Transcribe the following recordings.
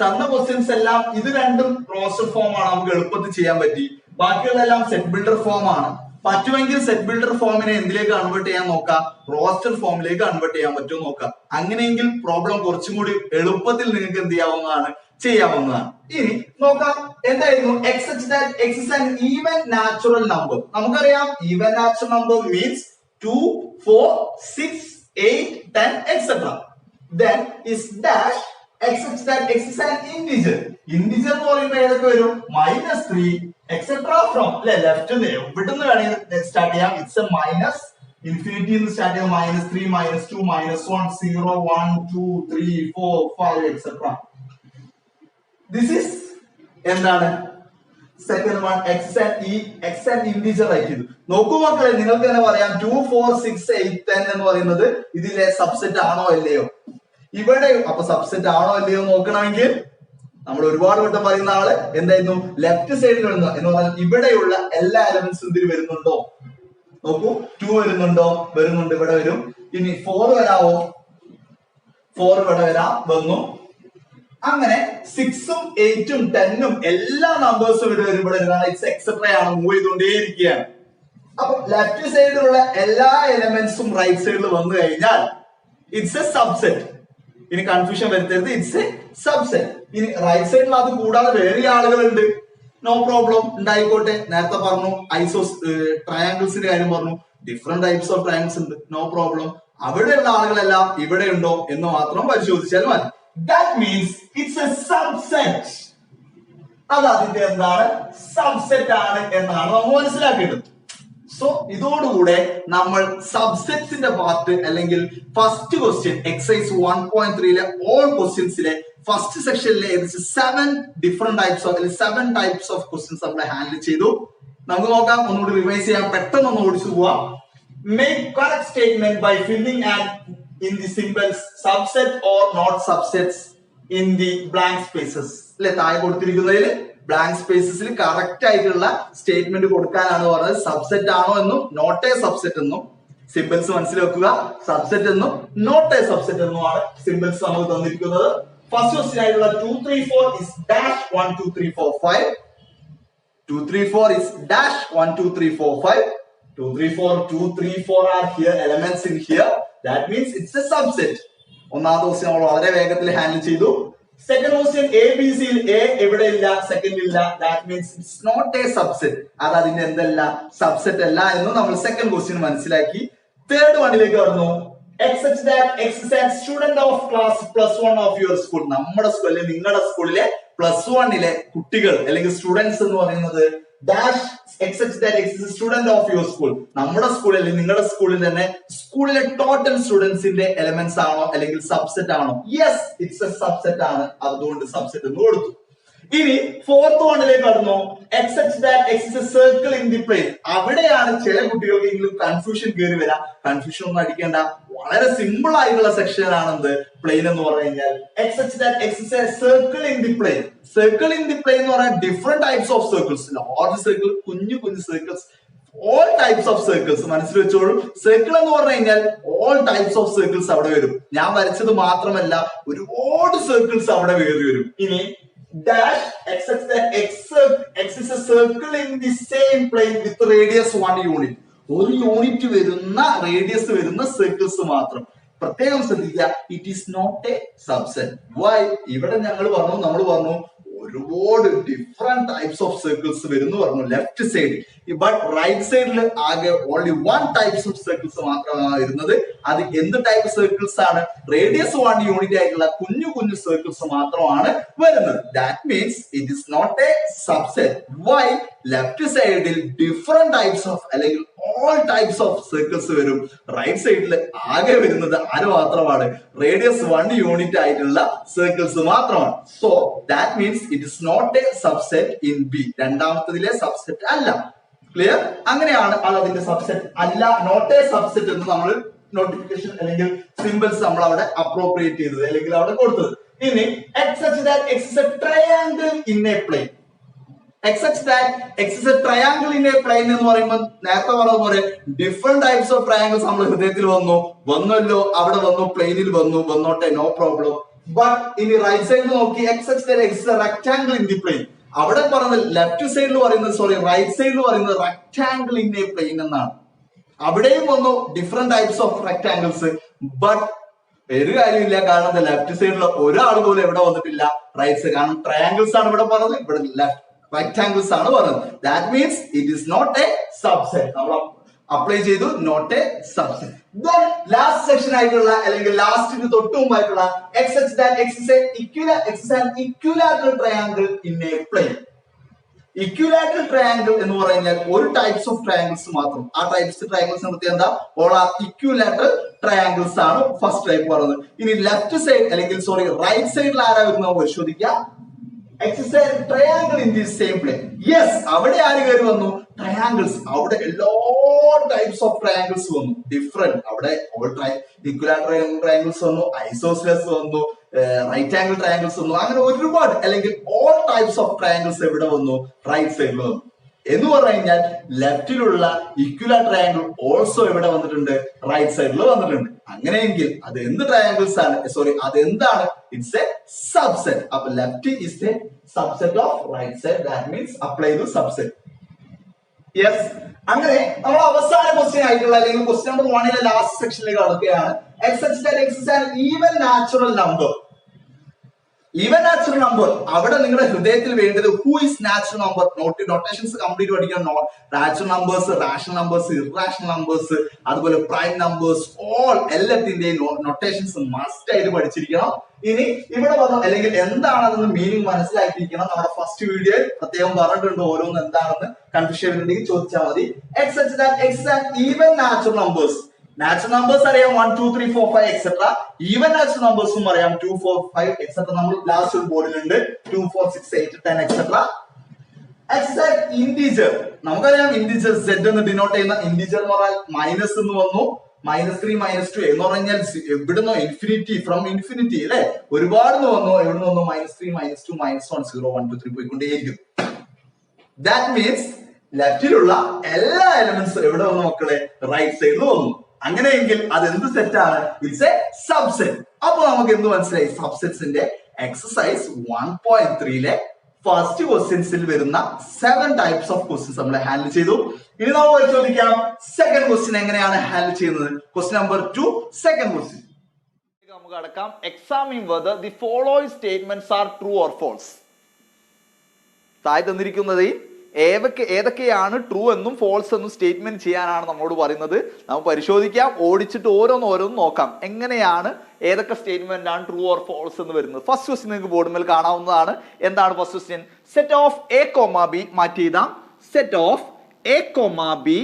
തന്ന ക്വസ്റ്റ്യൻസ് എല്ലാം ഇത് രണ്ടും റോസ്റ്റർ ഫോം ആണ്, നമുക്ക് എളുപ്പത്തിൽ ചെയ്യാൻ പറ്റി. ബാക്കിയുള്ളതെല്ലാം സെറ്റ് ബിൽഡർ ഫോം ആണ്. പറ്റുമെങ്കിൽ സെറ്റ് ബിൽഡർ ഫോമിനെ എന്തിലേക്ക് കൺവേർട്ട് ചെയ്യാൻ നോക്കാം, റോസ്റ്റർ ഫോമിലേക്ക് കൺവേർട്ട് ചെയ്യാൻ പറ്റുമോ നോക്കാം. അങ്ങനെയെങ്കിൽ പ്രോബ്ലം കുറച്ചും കൂടി എളുപ്പത്തിൽ നിങ്ങൾക്ക് എന്ത് ചെയ്യാവുന്നതാണ്, ചെയ്യാവുന്നതാണ്. ഇനി നോക്കാം എന്തായിരുന്നു x such that x is an even natural number. നമുക്കറിയാം even natural number means 2, 4, 6, 8, 10 etc. Then is dash x such that x is an integer. Integer എന്ന് പറയുമ്പോൾ ഏതൊക്കെ വരും, -3 etc. from ലെഫ്റ്റ് എവിടുന്ന് വേണമെങ്കിൽ സ്റ്റാർട്ട് ചെയ്യാം. It's A minus infinity start ചെയ്യാം. -3, -2, -1, 0, 1, 2, 3, 4, 5 etc. This is എന്താണ്, second one x and integer ആക്കിയത്. നോക്കൂ മക്കളെ, നിങ്ങൾക്ക് തന്നെ പറയാം 2, 4, 6, 8, 10 എന്ന് പറയുന്നത് ഇതിലെ സബ്സെറ്റ് ആണോ അല്ലയോ. ഇവിടെ അപ്പൊ സബ്സെറ്റ് ആണോ അല്ലയോ നോക്കണമെങ്കിൽ നമ്മൾ ഒരുപാട് വട്ടം പറയുന്ന ആള് എന്തായിരുന്നു, ലെഫ്റ്റ് സൈഡിൽ വരുന്ന എന്ന് പറഞ്ഞാൽ ഇവിടെയുള്ള എല്ലാ എലമെന്റ്സും ഇതിൽ വരുന്നുണ്ടോ നോക്കൂ. 2 വരുന്നുണ്ടോ, വരുന്നുണ്ട്, ഇവിടെ വരും. ഇനി 4 വരാവോ, 4 ഇവിടെ വരാം, വന്നു. അങ്ങനെ 6ഉം 8ഉം 10ഉം എല്ലാ നമ്പേഴ്സും ഇവിടെ വരും, ഇവിടെ വരുന്ന എക്സെട്ര ആണ്, മൂവ് ചെയ്തുകൊണ്ടേയിരിക്കുകയാണ്. അപ്പൊ ലെഫ്റ്റ് സൈഡിലുള്ള എല്ലാ എലമെന്റ്സും റൈറ്റ് സൈഡിൽ വന്നു കഴിഞ്ഞാൽ ഇറ്റ്സ് എ സബ്സെറ്റ്. ഇനി കൺഫ്യൂഷൻ വരുത്തരുത്, ഇറ്റ്സ് എ സബ്സെറ്റ്. ഇനി റൈറ്റ് സൈഡിൽ അത് കൂടാതെ വേറെ ആളുകളുണ്ട്, നോ പ്രോബ്ലം, ഉണ്ടായിക്കോട്ടെ. നേരത്തെ പറഞ്ഞു ട്രയാങ്കിൾസിന്റെ കാര്യം പറഞ്ഞു, ഡിഫറെന്റ് ടൈപ്സ് ഓഫ് ട്രയാങ്കിൾസ് ഉണ്ട്, നോ പ്രോബ്ലം. അവിടെയുള്ള ആളുകളെല്ലാം ഇവിടെ ഉണ്ടോ എന്ന് മാത്രം പരിശോധിച്ചാൽ മതി. That means it's a subset. അത് അതിന്റെ എന്താണ്, സബ്സെറ്റ് ആണ് എന്നാണ് നമ്മൾ മനസ്സിലാക്കേണ്ടത്. സോ ഇതോടുകൂടെ നമ്മൾ സബ്സെറ്റ്സിന്റെ പാർട്ട് അല്ലെങ്കിൽ ഫസ്റ്റ് ക്വസ്റ്റ്യൻ എക്സസൈസ് 1.3 ഓൾ ക്വസ്റ്റ്യൻസിലെ ഫസ്റ്റ് സെക്ഷനിലെ ഏകദേശം 7 different types of 7 types of questions നമ്മൾ ഹാൻഡിൽ ചെയ്തു. നമുക്ക് നോക്കാം, ഒന്നുകൂടി റിവൈസ് ചെയ്യാം, പെട്ടെന്ന് ഒന്ന് ഓടിച്ചു പോവാം. Make correct statement by filling and in the symbols subset or not subsets in the blank spaces. അല്ലെ, താഴെ കൊടുത്തിരിക്കുന്നതിൽ ബ്ലാങ്ക് സ്പേസസിൽ കറക്റ്റ് ആയിട്ടുള്ള സ്റ്റേറ്റ്മെന്റ് കൊടുക്കാനാണ് പറഞ്ഞത്. സബ്സെറ്റ് ആണോ എന്നും നോട്ട് എ സബ്സെറ്റ് എന്നും സിംബൽസ് മനസ്സിലാക്കുക. സബ്സെറ്റ് എന്നും നോട്ട് എ സബ്സെറ്റ് എന്നുമാണ് സിംബൽസ് നമുക്ക് തന്നിരിക്കുന്നത്. ഫസ്റ്റ് ക്വസ്റ്റ്യൻ ആയിട്ടുള്ള 2, 3, 4 is dash 1, 2, 3, 4, 5. 2, 3, 4 is dash 1, 2, 3, 4, 5. 2, 3, 4, 2, 3, 4 are here, elements in here. That means it's a subset. ഒന്നാമത്തെ ക്വസ്റ്റ്യൻ നമ്മൾ വളരെ വേഗത്തിൽ ഹാൻഡിൽ ചെയ്തു. സെക്കൻഡ് ക്വസ്റ്റ്യൻ എ ബി സിയിൽ എ എവിടെ ഇല്ല, സെക്കൻഡ് ഇല്ല. That means it's not a subset. അത് അതിന്റെ എന്തല്ല, സബ്സെറ്റ് അല്ല എന്ന് നമ്മൾ സെക്കൻഡ് ക്വസ്റ്റ്യൻ മനസ്സിലാക്കി. തേർഡ് വണ്ണിലേക്ക് കടന്നു. x such that x is a student of class +1 of your school. നമ്മുടെ സ്കൂളിലെ, നിങ്ങളുടെ സ്കൂളിലെ +1 കുട്ടികൾ അല്ലെങ്കിൽ സ്റ്റുഡൻസ് എന്ന് പറയുന്നത് dash x such that x is a student of your school. നമ്മുടെ സ്കൂളിൽ, നിങ്ങളുടെ സ്കൂളിൽ തന്നെ സ്കൂളിലെ ടോട്ടൽ സ്റ്റുഡൻസിന്റെ എലമെന്റ്സ് ആണോ അല്ലെങ്കിൽ സബ്സെറ്റ് ആണോ? യെസ്, ഇറ്റ്സ് എ സബ്സെറ്റ് ആണ്, അതുകൊണ്ട് സബ്സെറ്റ് എന്ന് കൊടുത്തു. ഇനി ഫോർത്ത് വണ്ണിലേക്ക് കടന്നു. x such that x is a circle in the plane. അവിടെയാണ് ചില കുട്ടികൾക്കെങ്കിലും കൺഫ്യൂഷൻ കയറി വരാം. കൺഫ്യൂഷൻ ഒന്നും അടിക്കേണ്ട, വളരെ സിമ്പിൾ ആയിട്ടുള്ള സെക്ഷൻ ആണെന്ത് പ്ലെയിൻ എന്ന് പറഞ്ഞു കഴിഞ്ഞാൽ. x such that x is a circle in the plane. Circle in the plane എന്ന് പറഞ്ഞാൽ different types of circles, large circle, കുഞ്ഞു കുഞ്ഞു circles, all types of circles മനസ്സിൽ വെച്ചോളൂ. സർക്കിൾ എന്ന് പറഞ്ഞു കഴിഞ്ഞാൽ ഓൾ ടൈപ്സ് ഓഫ് സർക്കിൾസ് അവിടെ വരും. ഞാൻ വരച്ചത് മാത്രമല്ല, ഒരുപാട് സർക്കിൾസ് അവിടെ കയറി വരും. ഇനി dash x such that x is a circle in the same plane with radius 1 unit. ഒരു യൂണിറ്റ് വരുന്ന റേഡിയസ് വരുന്ന സർക്കിൾസ് മാത്രം പ്രത്യേകം ശ്രദ്ധിക്കുക. It is not a subset. Why? ഇവിടെ നമ്മൾ പറഞ്ഞു ഒരുപാട് ഡിഫറെന്റ് ടൈപ്സ് ഓഫ് സർക്കിൾസ് വരുന്നു പറഞ്ഞു ലെഫ്റ്റ് സൈഡിൽ. ബട്ട് റൈറ്റ് സൈഡിൽ ആകെ ഓൺലി 1 ടൈപ്സ് ഓഫ് സർക്കിൾസ് മാത്രമാണ് വരുന്നത്. അത് എന്ത് ടൈപ്പ് സർക്കിൾസ് ആണ്? റേഡിയസ് 1 യൂണിറ്റ് ആയിട്ടുള്ള കുഞ്ഞു കുഞ്ഞു സർക്കിൾസ് മാത്രമാണ് വരുന്നത്. That means it is not a subset. Why? Left സൈഡിൽ ഡിഫറെന്റ് ടൈപ്സ് ഓഫ് അല്ലെങ്കിൽ ഓൾ ടൈപ്സ് ഓഫ് സർക്കിൾസ് വരും. റൈറ്റ് സൈഡിൽ ആകെ വരുന്നത് ആര് മാത്രമാണ്? റേഡിയസ് 1 യൂണിറ്റ് ആയിട്ടുള്ള സർക്കിൾസ് മാത്രമാണ്. So that means it is not a subset in B. രണ്ടാമത്തതിലെ സബ്സെറ്റ് അല്ല. ക്ലിയർ? അങ്ങനെയാണ് അത് അതിന്റെ സബ്സെറ്റ് അല്ല, നോട്ട് എ സബ്സെറ്റ് എന്ന് നമ്മൾ നോട്ടിഫിക്കേഷൻ അല്ലെങ്കിൽ സിംബൽസ് നമ്മൾ അവിടെ അപ്രോപ്രിയേറ്റ് ചെയ്തത് അല്ലെങ്കിൽ അവിടെ കൊടുത്തത്. ഇനി x such that x is a triangle in a plane. x such that x is a triangle in a plane എന്ന് പറയുമ്പോൾ നേരത്തെ പറഞ്ഞ പോലെ ഡിഫറെന്റ് ടൈപ്സ് ഓഫ് ട്രയാങ്കിൾസ് നമ്മൾ ഹൃദയത്തിൽ വന്നല്ലോ, അവിടെ വന്നു, പ്ലെയിനിൽ വന്നോട്ടെ, നോ പ്രോബ്ലം. ബട്ട് ഇനി റൈറ്റ് സൈഡിൽ നോക്കി x such that x is a rectangle in the plane. അവിടെ പറയുന്നത് ലെഫ്റ്റ് സൈഡിൽ പറയുന്നത് റൈറ്റ് സൈഡിൽ പറയുന്നത് റെക്ടാംഗിൾ ഇൻ എ പ്ലെയിൻ എന്നാണ്. അവിടെയും വന്നു different types of rectangles. But ഒരു കാര്യമില്ല, കാരണം ലെഫ്റ്റ് സൈഡിൽ ഒരാൾ പോലും എവിടെ വന്നിട്ടില്ല റൈറ്റ് സൈഡ്, കാരണം ട്രയാംഗിൾസ് ആണ് ഇവിടെ പറഞ്ഞത്, ഇവിടെ ലെഫ്റ്റ് റെക്ടാംഗിൾസ് ആണ് പറയുന്നത്. That means it is not a subset. നമ്മൾ അപ്ലൈ ചെയ്തു, not a subset. Then last section ആയിട്ടുള്ള അല്ലെങ്കിൽ ലാസ്റ്റിന് തൊട്ട് മുമ്പായിട്ടുള്ള x such that x is an equilateral triangle in a plane. Equilateral triangle എന്ന് പറഞ്ഞാൽ ഒരു ടൈപ്സ് ഓഫ് ട്രയാങ്കിൾസ് മാത്രം. ആ ടൈപ്സ് ട്രയാങ്കിൾസ് നിർത്തി എന്താ ഓൾ ആർ ഇക്വിലാറ്ററൽ ട്രയാങ്കിൾസ് ആണ് ഫസ്റ്റ് ടൈപ്പ് പറയുന്നത്. ഇനി ലെഫ്റ്റ് സൈഡ് അല്ലെങ്കിൽ റൈറ്റ് സൈഡിൽ ആരാ വരുന്നത് പരിശോധിക്കാം. x is a triangle in the same plane. Yes, അവിടെ ആര് കയറി വന്നു? ട്രയാങ്കിൾസ്. അവിടെ എല്ലാ ടൈപ്സ് ഓഫ് ട്രയാങ്കിൾസ് വന്നു, ഡിഫറെന്റ്. അവിടെ ഇക്വിലാറ്ററൽ ട്രയാങ്കിൾസ് വന്നു, ഐസോസിലസ് വന്നു, റൈറ്റ് ആംഗിൾ ട്രയാങ്കിൾസ് വന്നു, അങ്ങനെ ഒരുപാട് അല്ലെങ്കിൽ ഓൾ ടൈപ്സ് ഓഫ് ട്രയാങ്കിൾസ് എവിടെ വന്നു? റൈറ്റ് സൈഡിൽ വന്നു. എന്ന് പറഞ്ഞു കഴിഞ്ഞാൽ ലെഫ്റ്റിലുള്ള ഇക്വിലാറ്ററൽ ട്രയാങ്കിൾ ഓൾസോ എവിടെ വന്നിട്ടുണ്ട്? റൈറ്റ് സൈഡിൽ വന്നിട്ടുണ്ട്. അങ്ങനെയെങ്കിൽ അത് എന്ത് ട്രയാങ്കിൾസ് ആണ്? അതെന്താണ്? It's a subset. അപ്പൊ left is a subset of right side. That means apply to subset. Yes, അങ്ങനെ നമ്മൾ അവസാന ക്വസ്റ്റ്യൻ ആയിട്ടുള്ള അല്ലെങ്കിൽ ക്വസ്റ്റ്യൻ നമ്പർ 1 ലാസ്റ്റ് സെക്ഷനിലേക്ക് കടക്കുകയാണ്. x such that x is an even natural number. Even natural number, അവിടെ നിങ്ങളുടെ ഹൃദയത്തിൽ വേണ്ടത് who is natural number. Notations complete പഠിക്കണം. Natural numbers, rational numbers, irrational numbers, അതുപോലെ പ്രൈം നമ്പേഴ്സ്, ഓൾ എല്ലാത്തിന്റെയും നൊട്ടേഷൻസ് മസ്റ്റ് ആയിട്ട് പഠിച്ചിരിക്കണം. ഇനി ഇവിടെ പറഞ്ഞു അല്ലെങ്കിൽ എന്താണ് അതെന്ന് മീനിങ് മനസ്സിലാക്കിയിരിക്കണം. നമ്മുടെ ഫസ്റ്റ് വീഡിയോയിൽ പ്രത്യേകം പറഞ്ഞിട്ടുണ്ട് ഓരോന്ന് എന്താണെന്ന്. കൺഫ്യൂഷൻ ഉണ്ടെങ്കിൽ ചോദിച്ചാൽ മതി. x such that x is an even natural numbers. Natural numbers അറിയാം 1 2 3 4 5 എക്സെട്ര. ഈവൻ നാച്ചുറൽ നമ്പേഴ്സും അറിയാം 2 4 5 എക്സെട്ര. നമ്മൾ ലാസ്റ്റ് ഒരു ബോർഡിലുണ്ട് 2 4 6 8 10 എക്സെട്ര. ഇന്റീജർ നമുക്കറിയാം, ഇന്റീജർ z എന്ന് ഡിനോട്ട് ചെയ്യുന്ന ഇന്റീജർ എന്ന് പറഞ്ഞാൽ മൈനസ് എന്ന് വന്നു, -3 -2 എന്ന് പറഞ്ഞാൽ എവിടുന്നോ ഇൻഫിനിറ്റി, ഫ്രം ഇൻഫിനിറ്റി അല്ലെ, ഒരുപാട് വന്നു. എവിടുന്ന് വന്നു? -3 -2 -1 0 1 2 3 പോയിക്കൊണ്ടേയിരിക്കും. ദാറ്റ് മീൻസ് ലെഫ്റ്റിലുള്ള എല്ലാ എലമെന്റ്സും എവിടെ വന്നു മക്കളെ? റൈറ്റ് സൈഡിൽ വന്നു. അങ്ങനെയെങ്കിൽ അത് എന്ത് സെറ്റ് ആണ്? It's a subset. അപ്പൊ നമുക്ക് എന്ത് മനസ്സിലായി? സബ്സെറ്റ്സിന്റെ എക്സസൈസ് 1.3 ഫസ്റ്റ് ക്വസ്റ്റ്യൻസിൽ വരുന്ന 7 ടൈപ്സ് ഓഫ് ക്വസ്റ്റ്യൻസ് നമ്മൾ ഹാൻഡിൽ ചെയ്തു. ഇനി നമുക്ക് പരിശോധിക്കാം സെക്കൻഡ് ക്വസ്റ്റ്യൻ എങ്ങനെയാണ് ഹാൻഡിൽ ചെയ്യുന്നത്. ക്വസ്റ്റ്യൻ നമ്പർ 2 സെക്കൻഡ് ക്വസ്റ്റ്യൻ നമുക്ക് അടക്കാം. Examine whether the following statements are true or false. താഴെ തന്നിരിക്കുന്നത് ഏതൊക്കെയാണ് ട്രൂ എന്നും ഫോൾസ് എന്നും സ്റ്റേറ്റ്മെന്റ് ചെയ്യാനാണ് നമ്മളോട് പറയുന്നത്. നമുക്ക് പരിശോധിക്കാം, ഓടിച്ചിട്ട് ഓരോന്നും നോക്കാം എങ്ങനെയാണ് ഏതൊക്കെ സ്റ്റേറ്റ്മെന്റ് ആണ് ട്രൂ ഓർ ഫോൾസ് എന്ന് വരുന്നത്. ഫസ്റ്റ് ക്വസ്റ്റ്യൻ നിങ്ങൾക്ക് ബോർഡ് മേൽ കാണാവുന്നതാണ്. എന്താണ് first question? Set of A comma B മാറ്റി എഴുതാം. Set of A comma B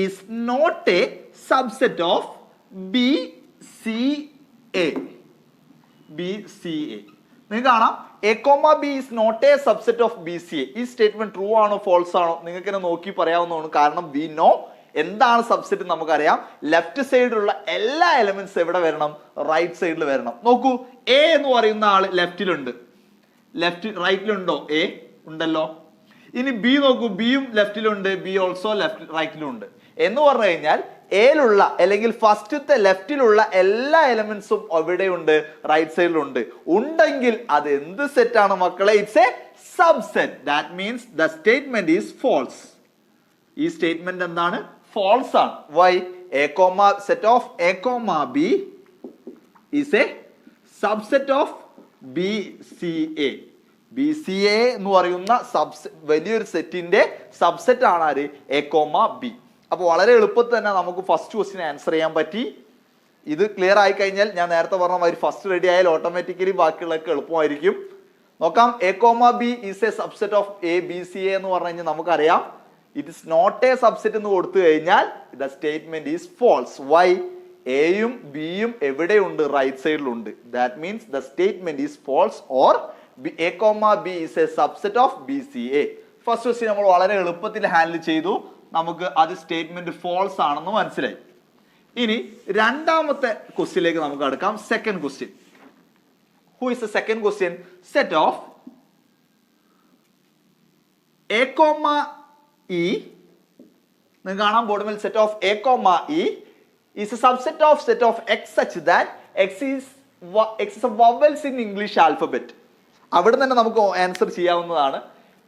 is not a subset of B C A. നിങ്ങൾക്ക് കാണാം A comma B is not a subset of B C A. ഈ statement true ആണോ false ആണോ നിങ്ങൾക്ക് തന്നെ നോക്കി പറയാവുന്നതാണ്. കാരണം വി നോ എന്താണ് സബ്സെറ്റ് നമുക്കറിയാം. ലെഫ്റ്റ് സൈഡിലുള്ള എല്ലാ എലമെന്റ്സ് എവിടെ വരണം? റൈറ്റ് സൈഡിൽ വരണം. നോക്കൂ, എ എന്ന് പറയുന്ന ആള് ലെഫ്റ്റിലുണ്ട്. റൈറ്റിലുണ്ടോ? എ ഉണ്ടല്ലോ. ഇനി ബി നോക്കൂ, ബിയും ലെഫ്റ്റിലുണ്ട്, ബി ഓൾസോ റൈറ്റിലും ഉണ്ട്. എന്ന് പറഞ്ഞു കഴിഞ്ഞാൽ എയിലുള്ള അല്ലെങ്കിൽ ഫസ്റ്റത്തെ ലെഫ്റ്റിലുള്ള എല്ലാ എലമെന്റ്സും എവിടെയുണ്ട്? റൈറ്റ് സൈഡിലുണ്ട്. ഉണ്ടെങ്കിൽ അത് എന്ത് സെറ്റ് ആണ് മക്കളെ? It's a subset. That means the statement is false. ഈ സ്റ്റേറ്റ്മെന്റ് എന്താണ്? ഫോൾസ് ആണ്. Why? Set of A comma B is a subset of B C A. B C A എന്ന് പറയുന്ന വലിയൊരു സെറ്റിന്റെ സബ്സെറ്റ് ആണ് ആര്? A comma B. അപ്പൊ വളരെ എളുപ്പത്തിൽ തന്നെ നമുക്ക് ഫസ്റ്റ് ക്വസ്റ്റ്യൻ ആൻസർ ചെയ്യാൻ പറ്റി. ഇത് ക്ലിയർ ആയി കഴിഞ്ഞാൽ ഞാൻ നേരത്തെ പറഞ്ഞ മാതിരി ഫസ്റ്റ് റെഡി ആയാൽ ഓട്ടോമാറ്റിക്കലി ബാക്കിയുള്ളതൊക്കെ എളുപ്പമായിരിക്കും. നോക്കാം, A comma B is a subset of A B C A എന്ന് പറഞ്ഞു കഴിഞ്ഞാൽ നമുക്കറിയാം it is not a subset എന്ന് കൊടുത്തു കഴിഞ്ഞാൽ the statement is false. Why? എയും ബിയും എവിടെയുണ്ട്? റൈറ്റ് സൈഡിലുണ്ട്. That means the statement is false or A comma B is a subset of B C A. First question നമ്മൾ വളരെ എളുപ്പത്തിൽ ഹാൻഡിൽ ചെയ്തു. നമുക്ക് അത് സ്റ്റേറ്റ്മെന്റ് ഫോൾസ് ആണെന്ന് മനസ്സിലായി. ഇനി രണ്ടാമത്തെ ക്വസ്റ്റ്യനിലേക്ക് നമുക്ക് അടുക്കാം. Second question. Who is the second question? Set of A comma E. നിങ്ങൾക്ക് കാണാം board set of A comma E is a subset of set of X such that X is vowels in English alphabet. അവിടെ തന്നെ നമുക്ക് answer ചെയ്യാവുന്നതാണ്.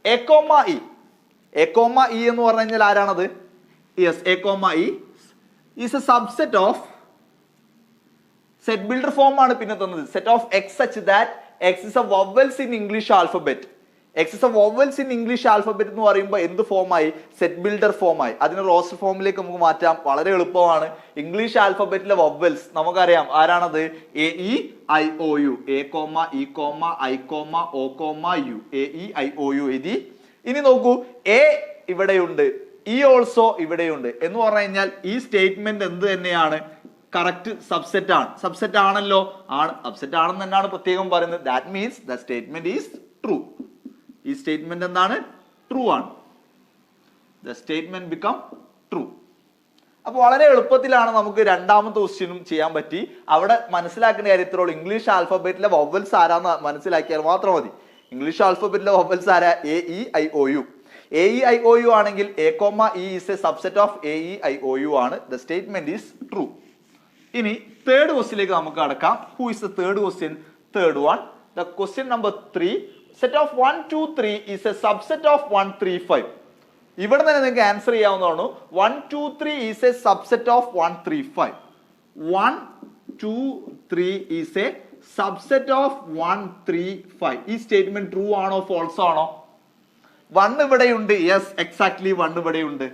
A comma E. A comma E എന്ന് പറഞ്ഞു കഴിഞ്ഞാൽ ആരാണത്? Yes, A comma E is a subset of set builder form ആണ് പിന്നെ തന്നത്. Set of X such that X is A vowels in English alphabet. X is A vowels in English alphabet എന്ന് പറയുമ്പോൾ എന്ത് ഫോമായി? Set builder ഫോമായി. അതിന് roster ഫോമിലേക്ക് നമുക്ക് മാറ്റാം. വളരെ എളുപ്പമാണ്. ഇംഗ്ലീഷ് ആൽഫബറ്റിലെ വവൽസ് നമുക്കറിയാം ആരാണത്? A E I O U. A comma E comma I comma O comma U. A E I O U എഴുതി. ഇനി നോക്കൂ, എ ഇവിടെയുണ്ട്, ഇ ഓൾസോ ഇവിടെയുണ്ട് എന്ന് പറഞ്ഞു കഴിഞ്ഞാൽ ഈ സ്റ്റേറ്റ്മെന്റ് എന്ത് തന്നെയാണ്? കറക്റ്റ് സബ്സെറ്റ് ആണ്. സബ്സെറ്റ് ആണല്ലോ, ആണ്. സബ്സെറ്റ് ആണെന്ന് തന്നെയാണ് പ്രത്യേകം പറയുന്നത്. That means the statement is true. ഈ സ്റ്റേറ്റ്മെന്റ് എന്താണ്? ട്രൂ ആണ്. The statement become true. അപ്പൊ വളരെ എളുപ്പത്തിലാണ് നമുക്ക് രണ്ടാമത്തെ ക്വസ്റ്റ്യനും ചെയ്യാൻ പറ്റി. അവിടെ മനസ്സിലാക്കേണ്ട കാര്യത്തിലുള്ള ഇംഗ്ലീഷ് ആൽഫബറ്റിലെ വവൽസ് ആരാന്ന് മനസ്സിലാക്കിയാൽ മാത്രം മതി. ഇംഗ്ലീഷ് ആൽഫബറ്റിലെ വവൽസ് ആരാ? A E I O U. A E I O U ആണെങ്കിൽ A comma E is a subset of A E I O U ആണ്. The statement is true. ഇനി തേർഡ് ക്വസ്റ്റ്യനിലേക്ക് നമുക്ക് കടക്കാം. Who is the third question? Third one, the question number 3, set of 1 2 3 is a subset of 1 3 5. ഇവിടെ തന്നെ നിങ്ങൾക്ക് answer ചെയ്യാവുന്നതാണ്. 1 2 3 is a subset of 1 3 5. 1 2 3 is a subset of 1 3 5. ഈ സ്റ്റേറ്റ്മെന്റ് ട്രൂ ആണോ ഫോൾസ് ആണോ? 1 ഇവിടെയുണ്ട്. യെസ്, എക്സാക്ട്ലി 1 ഇവിടെയുണ്ട്.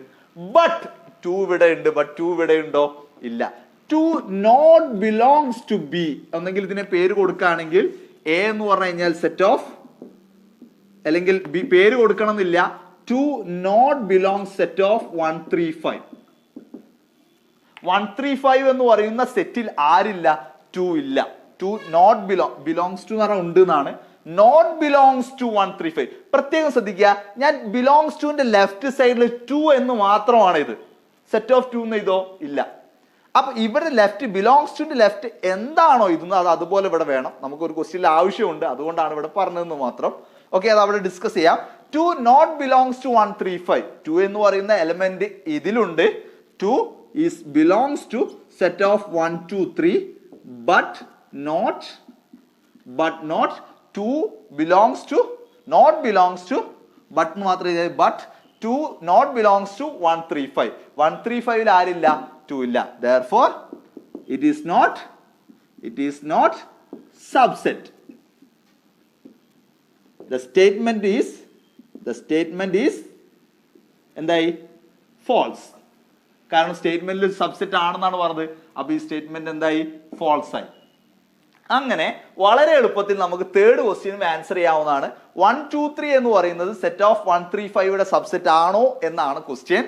ബട്ട് 2 ഇവിടെ ഉണ്ട്. ബട്ട് 2 ഇവിടെ ഉണ്ടോ? ഇല്ല. 2 നോട്ട് ബിലോങ്സ് ടു ബി. ഒന്നെങ്കിൽ ഇതിനെ പേര് കൊടുക്കുകയാണെങ്കിൽ എ എന്ന് പറഞ്ഞു കഴിഞ്ഞാൽ സെറ്റ് ഓഫ്, അല്ലെങ്കിൽ ബി പേര് കൊടുക്കണം എന്നില്ല. 2 നോട്ട് ബിലോങ്സ് സെറ്റ് ഓഫ് 1 3 5. 1 3 5 എന്ന് പറയുന്ന സെറ്റിൽ ആരില്ല? 2 ഇല്ല. 2 നോട്ട് ബിലോങ്സ് ടു എന്ന് പറഞ്ഞാൽ ഉണ്ട് എന്നാണ്. Not belongs to 1 3 5. പ്രത്യേകം ശ്രദ്ധിക്കുക, ഞാൻ ബിലോങ്സ് ടുവിന്റെ ലെഫ്റ്റ് സൈഡിൽ 2 എന്ന് മാത്രമാണ് ഇത്. സെറ്റ് ഓഫ് 2 എന്ന് ഇതോ ഇല്ല. അപ്പൊ ഇവിടെ ലെഫ്റ്റ് ബിലോങ്സ് ടു ലെഫ്റ്റ് എന്താണോ ഇതെന്ന് അത് അതുപോലെ ഇവിടെ വേണം. നമുക്കൊരു ക്വസ്റ്റ്യനിൽ ആവശ്യമുണ്ട്, അതുകൊണ്ടാണ് ഇവിടെ പറഞ്ഞതെന്ന് മാത്രം. ഓക്കെ, അത് അവിടെ ഡിസ്കസ് ചെയ്യാം. 2 നോട്ട് ബിലോങ്സ് ടു 1 3 5. 2 എന്ന് പറയുന്ന എലമെന്റ് ഇതിലുണ്ട്. 2 is belongs to set of 1 2 3 but not 2 belongs to not belongs to but മാത്രമേ ബട്ട് 2 നോട്ട് ബിലോങ്സ് ടു 1 3 5. 1 3 5 ആരില്ല? 2 ഇല്ല. Therefore it is not subset. The statement is എന്തായി? false. കാരണം സ്റ്റേറ്റ്മെന്റിൽ subset ആണെന്നാണ് പറഞ്ഞത്. അപ്പൊ ഈ സ്റ്റേറ്റ്മെന്റ് എന്തായി? false ആയി. അങ്ങനെ വളരെ എളുപ്പത്തിൽ നമുക്ക് തേർഡ് ക്വസ്റ്റ്യനും ആൻസർ ചെയ്യാവുന്നതാണ്. 1 2 3 എന്ന് പറയുന്നത് സെറ്റ് ഓഫ് 1 3 5യുടെ സബ്സെറ്റ് ആണോ എന്നാണ് ക്വസ്റ്റ്യൻ.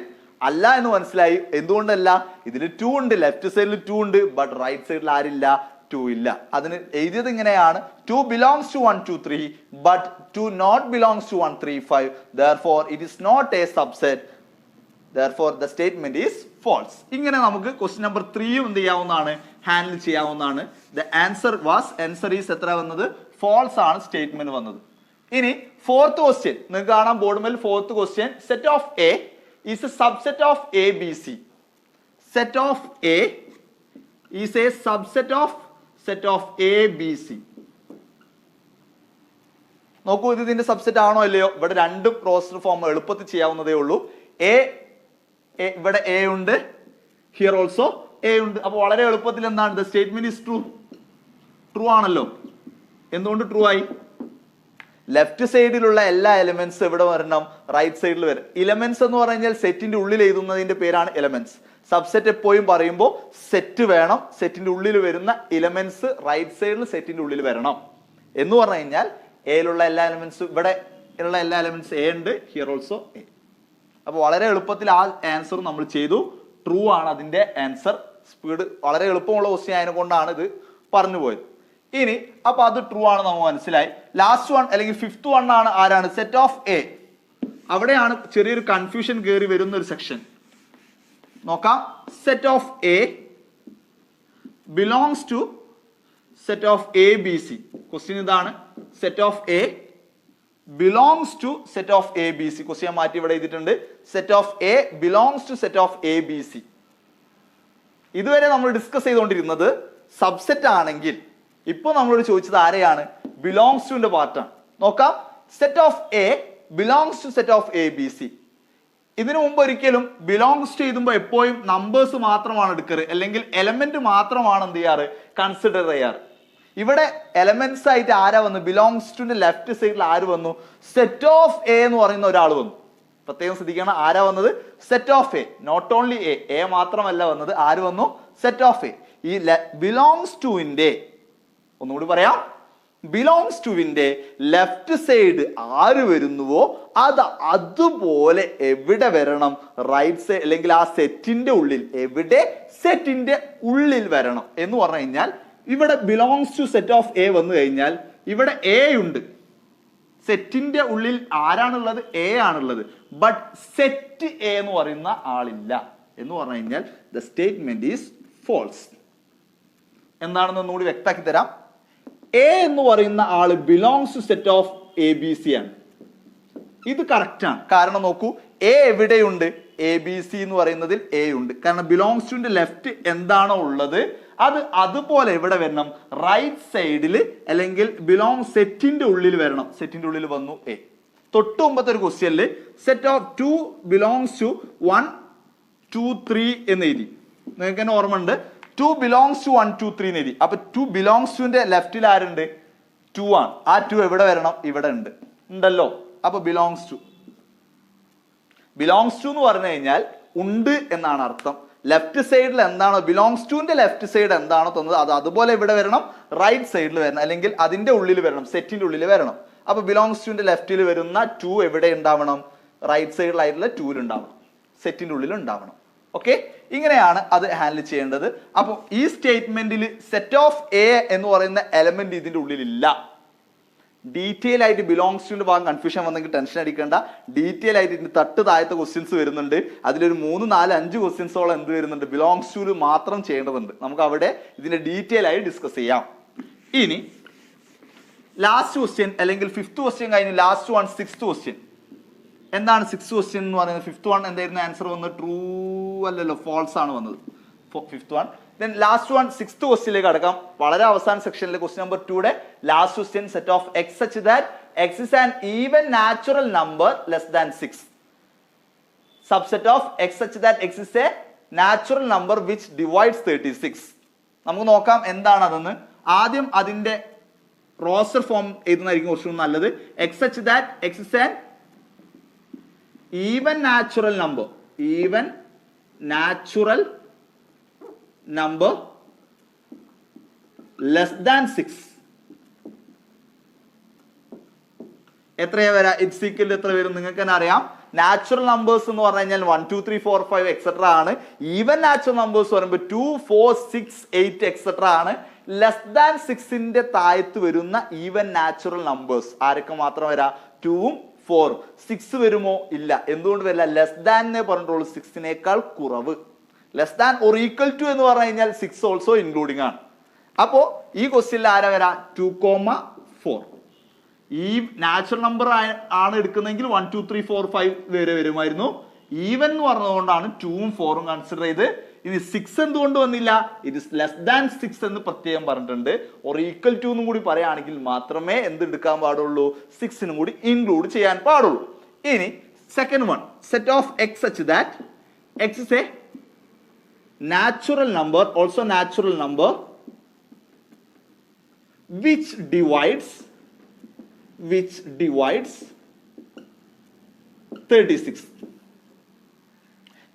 അല്ല എന്ന് മനസ്സിലായി. എന്തുകൊണ്ടല്ല? ഇതിൽ 2 ഉണ്ട്, ലെഫ്റ്റ് സൈഡിൽ 2 ഉണ്ട്, ബട്ട് റൈറ്റ് സൈഡിൽ ആരില്ല? 2 ഇല്ല. അതിന് എഴുതിയത് ഇങ്ങനെയാണ്: 2 belongs to 1 2 3 but 2 not belongs to 1 3 5. Therefore it is not a subset. Therefore the statement is false. ഇങ്ങനെ നമുക്ക് ക്വസ്റ്റ്യൻ നമ്പർ 3 എന്ത് ചെയ്യാവുന്നതാണ്? ഹാൻഡിൽ ചെയ്യാവുന്നതാണ്. The answer is എത്ര വന്നത്? false ആണ് സ്റ്റേറ്റ്മെന്റ് വന്നത്. ഇനി ഫോർത്ത് ക്വസ്റ്റ്യൻ നിങ്ങൾക്ക് കാണാം board. Fourth question, set of A is a subset of A, B, C. Set of A is a subset of set of A, B, C. നോക്കൂ, ഇത് ഇതിന്റെ സബ്സെറ്റ് ആണോ അല്ലയോ? ഇവിടെ രണ്ടും റോസ്റ്റർ ഫോം എളുപ്പത്തിൽ ചെയ്യാവുന്നതേ ഉള്ളൂ. ഇവിടെ എ ഉണ്ട്, ഹിയർ ഓൾസോ എ ഉണ്ട്. അപ്പൊ വളരെ എളുപ്പത്തിൽ എന്താണ്? ദ സ്റ്റേറ്റ്മെന്റ് ഈസ് ട്രൂ ആണല്ലോ. എന്തുകൊണ്ട് ട്രൂ ആയി? ലെഫ്റ്റ് സൈഡിലുള്ള എല്ലാ എലിമെന്റ്സ് എവിടെ വരണം? റൈറ്റ് സൈഡിൽ വരും. എലിമെന്റ്സ് എന്ന് പറഞ്ഞാൽ സെറ്റിന്റെ ഉള്ളിൽ എഴുതുന്നതിന്റെ പേരാണ് എലിമെന്റ്സ്. സബ്സെറ്റ് എപ്പോഴും പറയുമ്പോൾ സെറ്റ് വേണം, സെറ്റിന്റെ ഉള്ളിൽ വരുന്ന എലിമെന്റ്സ് റൈറ്റ് സൈഡിൽ സെറ്റിന്റെ ഉള്ളിൽ വരണം എന്ന് പറഞ്ഞു കഴിഞ്ഞാൽ എയിലുള്ള എല്ലാ എലിമെന്റ്സും ഇവിടെ ഉള്ള എല്ലാ എലിമെന്റ്സ് എ ഉണ്ട്, ഹിയർ ഓൾസോ എ. അപ്പൊ വളരെ എളുപ്പത്തിൽ ആ ആൻസർ നമ്മൾ ചെയ്തു. ട്രൂ ആണ് അതിന്റെ ആൻസർ. സ്പീഡ് വളരെ എളുപ്പമുള്ള ക്വസ്റ്റ്യൻ ആയതിനെ കൊണ്ടാണ് ഇത് പറഞ്ഞു പോയത്. ഇനി അപ്പൊ അത് ട്രൂ ആണ് നമുക്ക് മനസ്സിലായി. ലാസ്റ്റ് വൺ അല്ലെങ്കിൽ ഫിഫ്ത്ത് വൺ ആണ് ആരാണ്? Set of A. അവിടെയാണ് ചെറിയൊരു കൺഫ്യൂഷൻ കയറി വരുന്ന ഒരു സെക്ഷൻ. നോക്കാം. Set of A belongs to set of A B C. Question ഇതാണ്. Set of A belongs to set of A B C. Question മാറ്റി ഇവിടെ എഴുതിയിട്ടുണ്ട്. Set of A belongs to set of A B C. ഇതുവരെ നമ്മൾ discuss ചെയ്തുകൊണ്ടിരുന്നത് subset ആണെങ്കിൽ ഇപ്പൊ നമ്മളോട് ചോദിച്ചത് ആരെയാണ്? ബിലോങ്സ് ടുന്റെ പാർട്ടാണ്. നോക്കാം, set of A belongs to set of A B C. ഇതിനു മുമ്പ് ഒരിക്കലും ബിലോങ്സ് ടു എഴുതുമ്പോൾ എപ്പോഴും നമ്പേഴ്സ് മാത്രമാണ് എടുക്കാറ്, അല്ലെങ്കിൽ എലമെന്റ് മാത്രമാണ് എന്ത് ചെയ്യാറ്, കൺസിഡർ ചെയ്യാറ്. ഇവിടെ എലമെന്റ്സ് ആയിട്ട് ആരാ വന്നു? ബിലോങ്സ് ടുന്റെ ലെഫ്റ്റ് സൈഡിൽ ആര് വന്നു? സെറ്റ് ഓഫ് എ എന്ന് പറയുന്ന ഒരാൾ വന്നു. പ്രത്യേകം ശ്രദ്ധിക്കണം, ആരാ വന്നത്? Set of A. Not only A മാത്രമല്ല വന്നത്, ആര് വന്നു? Set of A. ഈ ബിലോങ്സ് ടുവിന്റെ, ഒന്നുകൂടി പറയാം, ബിലോങ്സ് ടുവിന്റെ ലെഫ്റ്റ് സൈഡ് ആര് വരുന്നുവോ അത് അതുപോലെ എവിടെ വരണം? റൈറ്റ് സൈഡ്, അല്ലെങ്കിൽ ആ സെറ്റിന്റെ ഉള്ളിൽ. എവിടെ? സെറ്റിന്റെ ഉള്ളിൽ വരണം എന്ന് പറഞ്ഞു കഴിഞ്ഞാൽ, ഇവിടെ belongs to set of A വന്നു കഴിഞ്ഞാൽ ഇവിടെ എ ഉണ്ട്. സെറ്റിന്റെ ഉള്ളിൽ ആരാണുള്ളത്? എ ആണുള്ളത്. ബട്ട് സെറ്റ് എ എന്ന് പറയുന്ന ആളില്ല എന്ന് പറഞ്ഞു കഴിഞ്ഞാൽ ദ സ്റ്റേറ്റ്മെന്റ് ഈസ് ഫോൾസ്. എന്താണെന്ന് ഒന്നുകൂടി വ്യക്തമാക്കി തരാം. എ എന്ന് പറയുന്ന ആള് belongs to set of A B C ആണ്. ഇത് കറക്റ്റ് ആണ്. കാരണം നോക്കൂ, എ എവിടെയുണ്ട്? എ ബി സി എന്ന് പറയുന്നതിൽ എ ഉണ്ട്. കാരണം ബിലോങ്സ് ടുന്റെ ലെഫ്റ്റ് എന്താണോ ഉള്ളത് അത് അതുപോലെ എവിടെ വരണം? റൈറ്റ് സൈഡിൽ, അല്ലെങ്കിൽ ബിലോങ് സെറ്റിന്റെ ഉള്ളിൽ വരണം. സെറ്റിന്റെ ഉള്ളിൽ വന്നു എ. തൊട്ട് മുമ്പത്തെ ഒരു ക്വസ്റ്റ്യനിൽ സെറ്റ് ഓഫ് 2 ബിലോങ്സ് ടു 1 2 3 എന്ന് എഴുതി. നിങ്ങൾക്ക് തന്നെ ഓർമ്മ ഉണ്ട്, 2 ബിലോങ്സ് ടു 1 2 3 എന്ന് എഴുതി. അപ്പൊ 2 ബിലോങ്സ് ടുന്റെ ലെഫ്റ്റിൽ ആരുണ്ട്? 2 ആണ്. ആ 2 എവിടെ വരണം? ഇവിടെ ഉണ്ട്, ഉണ്ടല്ലോ. അപ്പൊ ബിലോങ്സ് ടു എന്ന് പറഞ്ഞു കഴിഞ്ഞാൽ ഉണ്ട് എന്നാണ് അർത്ഥം. ലെഫ്റ്റ് സൈഡിൽ എന്താണോ ബിലോങ്സ് ടുന്റെ ലെഫ്റ്റ് സൈഡ് എന്താണോ തന്നത് അത് അതുപോലെ ഇവിടെ വരണം, റൈറ്റ് സൈഡിൽ വരണം, അല്ലെങ്കിൽ അതിന്റെ ഉള്ളിൽ വരണം, സെറ്റിന്റെ ഉള്ളിൽ വരണം. അപ്പൊ ബിലോങ്സ് ടുന്റെ ലെഫ്റ്റിൽ വരുന്ന 2 എവിടെ ഉണ്ടാവണം? റൈറ്റ് സൈഡിലായിട്ടുള്ള 2 ഉണ്ടാവണം, സെറ്റിന്റെ ഉള്ളിൽ ഉണ്ടാവണം. ഓക്കെ, ഇങ്ങനെയാണ് അത് ഹാൻഡിൽ ചെയ്യേണ്ടത്. അപ്പോൾ ഈ സ്റ്റേറ്റ്മെന്റിൽ സെറ്റ് ഓഫ് എ എന്ന് പറയുന്ന എലമെന്റ് ഇതിന്റെ ഉള്ളിൽ ഇല്ല. ഡീറ്റെയിൽ ആയിട്ട് ബിലോങ്സ് ടുന്റെ ഭാഗം കൺഫ്യൂഷൻ വന്നെങ്കിൽ ടെൻഷൻ അടിക്കേണ്ട. ഡീറ്റെയിൽ ആയിട്ട് ഇതിന്റെ തൊട്ട് താഴത്തെ ക്വസ്റ്റ്യൻസ് വരുന്നുണ്ട്. അതിലൊരു 3 4 5 ക്വസ്റ്റ്യൻസോളം എന്ത് വരുന്നുണ്ട്? ബിലോങ്സ് ടുവിൽ മാത്രം ചെയ്യേണ്ടതുണ്ട്. നമുക്ക് അവിടെ ഇതിന്റെ ഡീറ്റെയിൽ ആയി ഡിസ്കസ് ചെയ്യാം. ഇനി ലാസ്റ്റ് ക്വസ്റ്റ്യൻ, അല്ലെങ്കിൽ 5th ക്വസ്റ്റ്യൻ കഴിഞ്ഞ് ലാസ്റ്റ് വൺ 6th ക്വസ്റ്റ്യൻ. എന്താണ് 6th ക്വസ്റ്റ്യൻ എന്ന് പറയുന്നത്? 5th വൺ എന്തായിരുന്നു ആൻസർ വന്നത്? ട്രൂ അല്ലല്ലോ, ഫോൾസ് ആണ് വന്നത് 5th one. Then last one 6th ക്വസ്റ്റ്യനിലേക്ക് കടക്കാം. വളരെ അവസാന സെക്ഷനിലെ ക്വസ്റ്റ്യൻ നമ്പർ 2യുടെ last question, set of x such that x is an even natural number less than 6. Subset of x such that x is a natural number which divides 36. നമുക്ക് നോക്കാം എന്താണ് അതെന്ന്. ആദ്യം അതിന്റെ റോസ്റ്റർ ഫോം എഴുതുന്നതായിരിക്കും കുറച്ചുകൂടി നല്ലത്. x such that x is an even natural number, even natural number less than 6. എത്രയാ വരാ? ഇറ്റ്സ് ഈക്വൽ എത്ര വരും? നിങ്ങൾക്ക് തന്നെ അറിയാം. നാച്ചുറൽ നമ്പേഴ്സ് എന്ന് പറഞ്ഞു കഴിഞ്ഞാൽ 1 2 3 4 5 എക്സെട്ര ആണ്. ഈവൻ നാച്ചുറൽ നമ്പേഴ്സ് പറയുമ്പോൾ 2 4 6 8 എക്സെട്ര ആണ്. ലെസ് ദാൻ 6ന്റെ താഴത്ത് വരുന്ന ഈവൻ നാച്ചുറൽ നമ്പേഴ്സ് ആരൊക്കെ മാത്രം വരാ? 2ഉം 4. 6 വരുമോ? ഇല്ല. എന്തുകൊണ്ട് വരില്ല? ലെസ് ദാൻ പറഞ്ഞിട്ടുള്ളൂ, 6നേക്കാൾ കുറവ്. Less than or equal to എന്ന് പറഞ്ഞു കഴിഞ്ഞാൽ 6 ഓൾസോ ഇൻക്ലൂഡിംഗ് ആണ്. അപ്പോ ഈ ക്വസ്റ്റ്യനിൽ ആരാ വരാ? 2,4. ഈ നാച്ചുറൽ നമ്പർ ആണ് എടുക്കുന്നതെങ്കിൽ 1 2 3 4 5 വരെ വരുമായിരുന്നു. ഈവൻ എന്ന് പറഞ്ഞതുകൊണ്ടാണ് 2ഉം 4ഉം കൺസിഡർ ചെയ്ത്. ഇനി 6 എന്തുകൊണ്ട് വന്നില്ല? ഇറ്റ് ഇസ് ലെസ് ദാൻ 6 എന്ന് പ്രത്യേകം പറഞ്ഞിട്ടുണ്ട്. ഓർ ഈക്വൽ ടു എന്നും കൂടി പറയുകയാണെങ്കിൽ മാത്രമേ എന്ത് എടുക്കാൻ പാടുള്ളൂ? 6നും കൂടി ഇൻക്ലൂഡ് ചെയ്യാൻ പാടുള്ളൂ. ഇനി second one, set of x such that x is a natural number, also natural number which divides 36.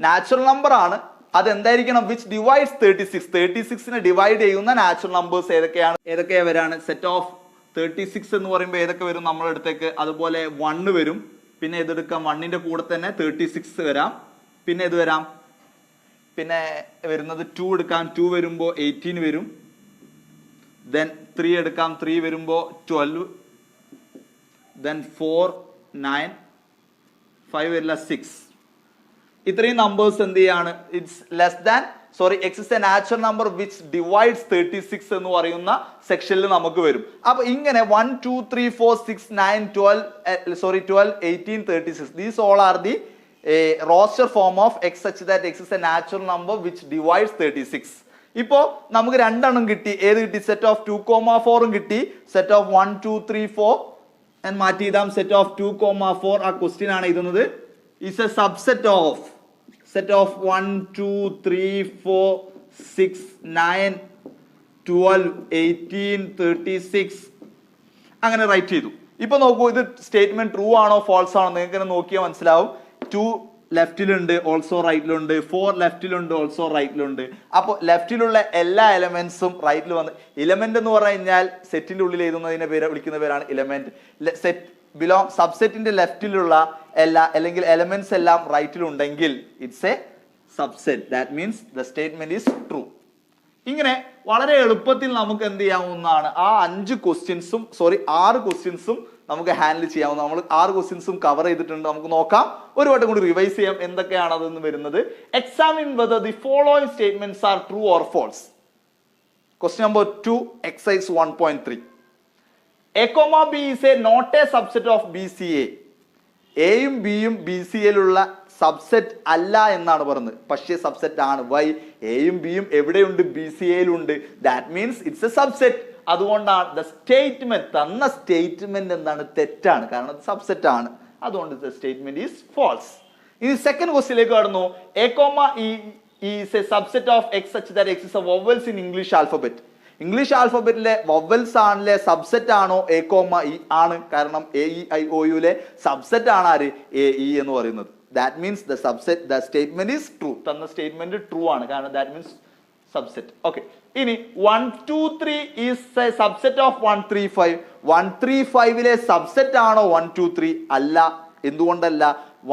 Natural number ആണ്, അതെന്തായിരിക്കണം? Which divides 36. 36നെ ഡിവൈഡ് ചെയ്യുന്ന നാച്ചുറൽ നമ്പേഴ്സ് ഏതൊക്കെയാ വരാണ്? സെറ്റ് ഓഫ് 36 എന്ന് പറയുമ്പോൾ ഏതൊക്കെ വരും നമ്മുടെ അടുത്തേക്ക്? അതുപോലെ 1 വരും. പിന്നെ ഇതെടുക്കാം, 1ന്റെ കൂടെ തന്നെ 36 വരാം. പിന്നെ ഇത് വരാം, പിന്നെ വരുന്നത് 2 എടുക്കാം, 2 വരുമ്പോൾ 18 വരും. ദെൻ 3 എടുക്കാം, 3 വരുമ്പോൾ 12. ദെൻ 4 9 5 വരില്ല 6. ഇത്രയും നമ്പേഴ്സ് എന്ത് ചെയ്യാണ്? It's less than x is a natural number which divides 36 എന്ന് പറയുന്ന സെക്ഷനിൽ നമുക്ക് വരും. അപ്പൊ ഇങ്ങനെ 1 2 3 4 6 9 12 18 36. These all are the roster form of x such that x is a natural number which divides 36. ഇപ്പോ നമുക്ക് രണ്ടെണ്ണം കിട്ടി. ഏത് കിട്ടി? സെറ്റ് ഓഫ് 2,4 കിട്ടി, സെറ്റ് ഓഫ് 1 2 3 4 ഞാൻ മാറ്റി എഴുതാം. സെറ്റ് ഓഫ് 2,4 ആ ക്വസ്റ്റ്യൻ ആണ് എഴുതുന്നത്. Is a subset of set of 1 2 3 4 6 9 12 18 36 അങ്ങനെ റൈറ്റ് ചെയ്തു. ഇപ്പൊ നോക്കൂ, ഇത് സ്റ്റേറ്റ്മെന്റ് ട്രൂ ആണോ ഫോൾസ് ആണോ നിങ്ങൾക്ക് നോക്കിയാൽ മനസ്സിലാവും. 2 ലെഫ്റ്റിലുണ്ട്, ഓൾസോ റൈറ്റിലുണ്ട്. 4 ലെഫ്റ്റിലുണ്ട്, ഓൾസോ റൈറ്റിലുണ്ട്. അപ്പോൾ ലെഫ്റ്റിലുള്ള എല്ലാ എലമെന്റ്സും റൈറ്റിൽ വന്ന്, ഇലമെന്റ് എന്ന് പറഞ്ഞു കഴിഞ്ഞാൽ സെറ്റിന്റെ ഉള്ളിൽ എഴുതുന്നതിനെ വിളിക്കുന്ന പേരാണ് ഇലമെന്റ്. സെറ്റ് സബ്സെറ്റിന്റെ ലെഫ്റ്റിലുള്ള എല്ലാ അല്ലെങ്കിൽ എലമെന്റ്സ് എല്ലാം റൈറ്റിലുണ്ടെങ്കിൽ it's a subset. That means the statement is true. ഇങ്ങനെ വളരെ എളുപ്പത്തിൽ നമുക്ക് എന്ത് ചെയ്യാവുന്നതാണ്, ആ 6 ക്വസ്റ്റ്യൻസും നമുക്ക് ഹാൻഡിൽ ചെയ്യാവുന്ന. നമ്മൾ 6 ക്വസ്റ്റ്യൻസും കവർ ചെയ്തിട്ടുണ്ട്. നമുക്ക് നോക്കാം, ഒരു വട്ടം കൂടി റിവൈസ് ചെയ്യാം എന്തൊക്കെയാണ് അതെന്ന് വരുന്നത്. Examine whether the following statements are true or false. Question number 2 exercise 1.3. A, B is not a subset of BCA. എയും ബിയും ബി സി എയിലുള്ള സബ്സെറ്റ് അല്ല എന്നാണ് പറയുന്നത്. പക്ഷേ സബ്സെറ്റ് ആണ്. വൈ? എയും ബിയും എവിടെയുണ്ട്? ബി സി എയിലുണ്ട്. That means it's a subset. അതുകൊണ്ടാണ് ദ സ്റ്റേറ്റ്മെന്റ്, തന്ന സ്റ്റേറ്റ്മെന്റ് എന്താണ്? തെറ്റാണ്. കാരണം അത് സബ്സെറ്റ് ആണ്. അതുകൊണ്ട് ദ സ്റ്റേറ്റ്മെന്റ് ഈസ് ഫോൾസ്. ഇനി സെക്കൻഡ് ക്വസ്റ്റ്യനിലേക്ക് കടന്നു. A, E is a subset of X such that X is a vowels in English alphabet. English ആൽഫബറ്റിലെ വവൽസ് ആണല്ലേ സബ്സെറ്റ് ആണോ? A, E ആണ്. കാരണം AEIOUലെ സബ്സെറ്റ് ആണ് ആര്? AE എന്ന് പറയുന്നത്. That means the statement is true. തന്ന സ്റ്റേറ്റ്മെന്റ് ട്രൂ ആണ്. കാരണം ദാറ്റ് മീൻസ് സബ്സെറ്റ്. ഓക്കെ. ഇനി 1 2 3 ഈസ് എ സബ്സെറ്റ് ഓഫ് 1 3 5. 135ലെ സബ്സെറ്റ് ആണോ 1 2 3? അല്ല. എന്തുകൊണ്ടല്ല?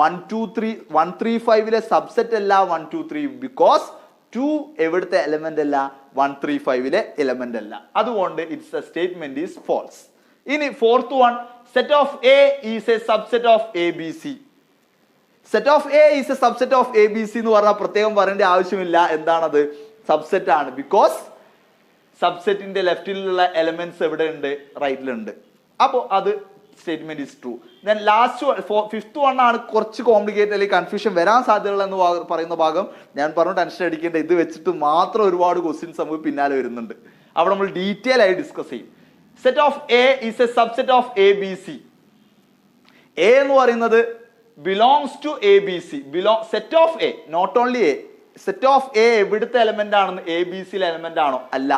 135ലെ സബ്സെറ്റ് അല്ല 1 2 3 ബിക്കോസ് 2 എവിടുത്തെ എലമെന്റ് അല്ല? 135ലെ എലമെന്റ് അല്ല. അതുകൊണ്ട് it's a statement is false. ഇനി fourth one, set of A is a subset of A B C. Set of A is a subset of A B C എന്ന് പറഞ്ഞാൽ പ്രത്യേകം പറയേണ്ട ആവശ്യമില്ല. എന്താണത്? സബ്സെറ്റ് ആണ്. ബിക്കോസ് സബ്സെറ്റിന്റെ ലെഫ്റ്റിലുള്ള എലമെന്റ്സ് എവിടെ ഉണ്ട്? റൈറ്റിലുണ്ട്. അപ്പോൾ അത് statement is true. Then last fifth one ആണ് കുറച്ച് കോംപ്ലിക്കേറ്റഡ് അല്ലെങ്കിൽ കൺഫ്യൂഷൻ വരാൻ സാധ്യതയുള്ള എന്ന് പറയുന്ന ഭാഗം. ഞാൻ പറഞ്ഞു ടെൻഷൻ അടിക്കേണ്ട, ഇത് വെച്ചിട്ട് മാത്രം ഒരുപാട് ക്വസ്റ്റ്യൻസ് നമുക്ക് പിന്നാലെ വരുന്നുണ്ട്. അവിടെ നമ്മൾ ഡീറ്റെയിൽ ആയി ഡിസ്കസ് ചെയ്യും. Set of A is a subset of A B C. A എന്ന് പറയുന്നത് belongs to A B C. Set of A, not only A. Set of A എവിടുത്തെ എലമെന്റ് ആണെന്ന്? എ ബി സിയിലെ എലമെന്റ് ആണോ? അല്ല.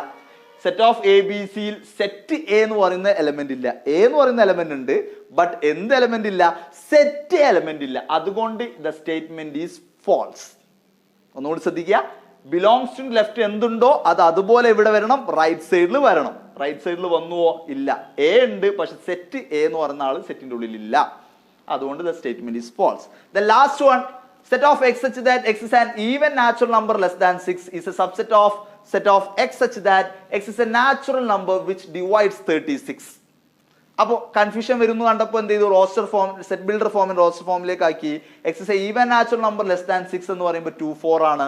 Set of A B സിയിൽ set A എന്ന് പറയുന്ന എലമെന്റ് ഇല്ല. എ എന്ന് പറയുന്ന എലമെന്റ് ഉണ്ട്, ബട്ട് എന്ത് എലമെന്റ് ഇല്ല? സെറ്റ് എലമെന്റ് ഇല്ല. അതുകൊണ്ട് ദ സ്റ്റേറ്റ്മെന്റ് ഈസ് ഫോൾസ്. ഒന്നുകൂടി ശ്രദ്ധിക്കുക. ബിലോങ്സ് ടു ലെഫ്റ്റ് എന്തുണ്ടോ അത് അതുപോലെ ഇവിടെ വരണം, റൈറ്റ് സൈഡിൽ വരണം. റൈറ്റ് സൈഡിൽ വന്നുവോ? ഇല്ല. എ ഉണ്ട്, പക്ഷെ സെറ്റ് എ എന്ന് പറയുന്ന ആള് സെറ്റിന്റെ ഉള്ളിൽ ഇല്ല. അതുകൊണ്ട് the statement is false. The last one, set of x such that x is an even natural number less than 6 is a subset of set of x such that x is a natural number which divides 36. അപ്പോൾ confusion വരുന്നു കണ്ടപ്പോൾ എന്ത് ചെയ്തു? Roster form, set builder ഫോമിൽ roster ഫോമിലേക്ക് ആക്കി. x is a even natural number less than 6 എന്ന് പറയുമ്പോൾ 2 4 ആണ്.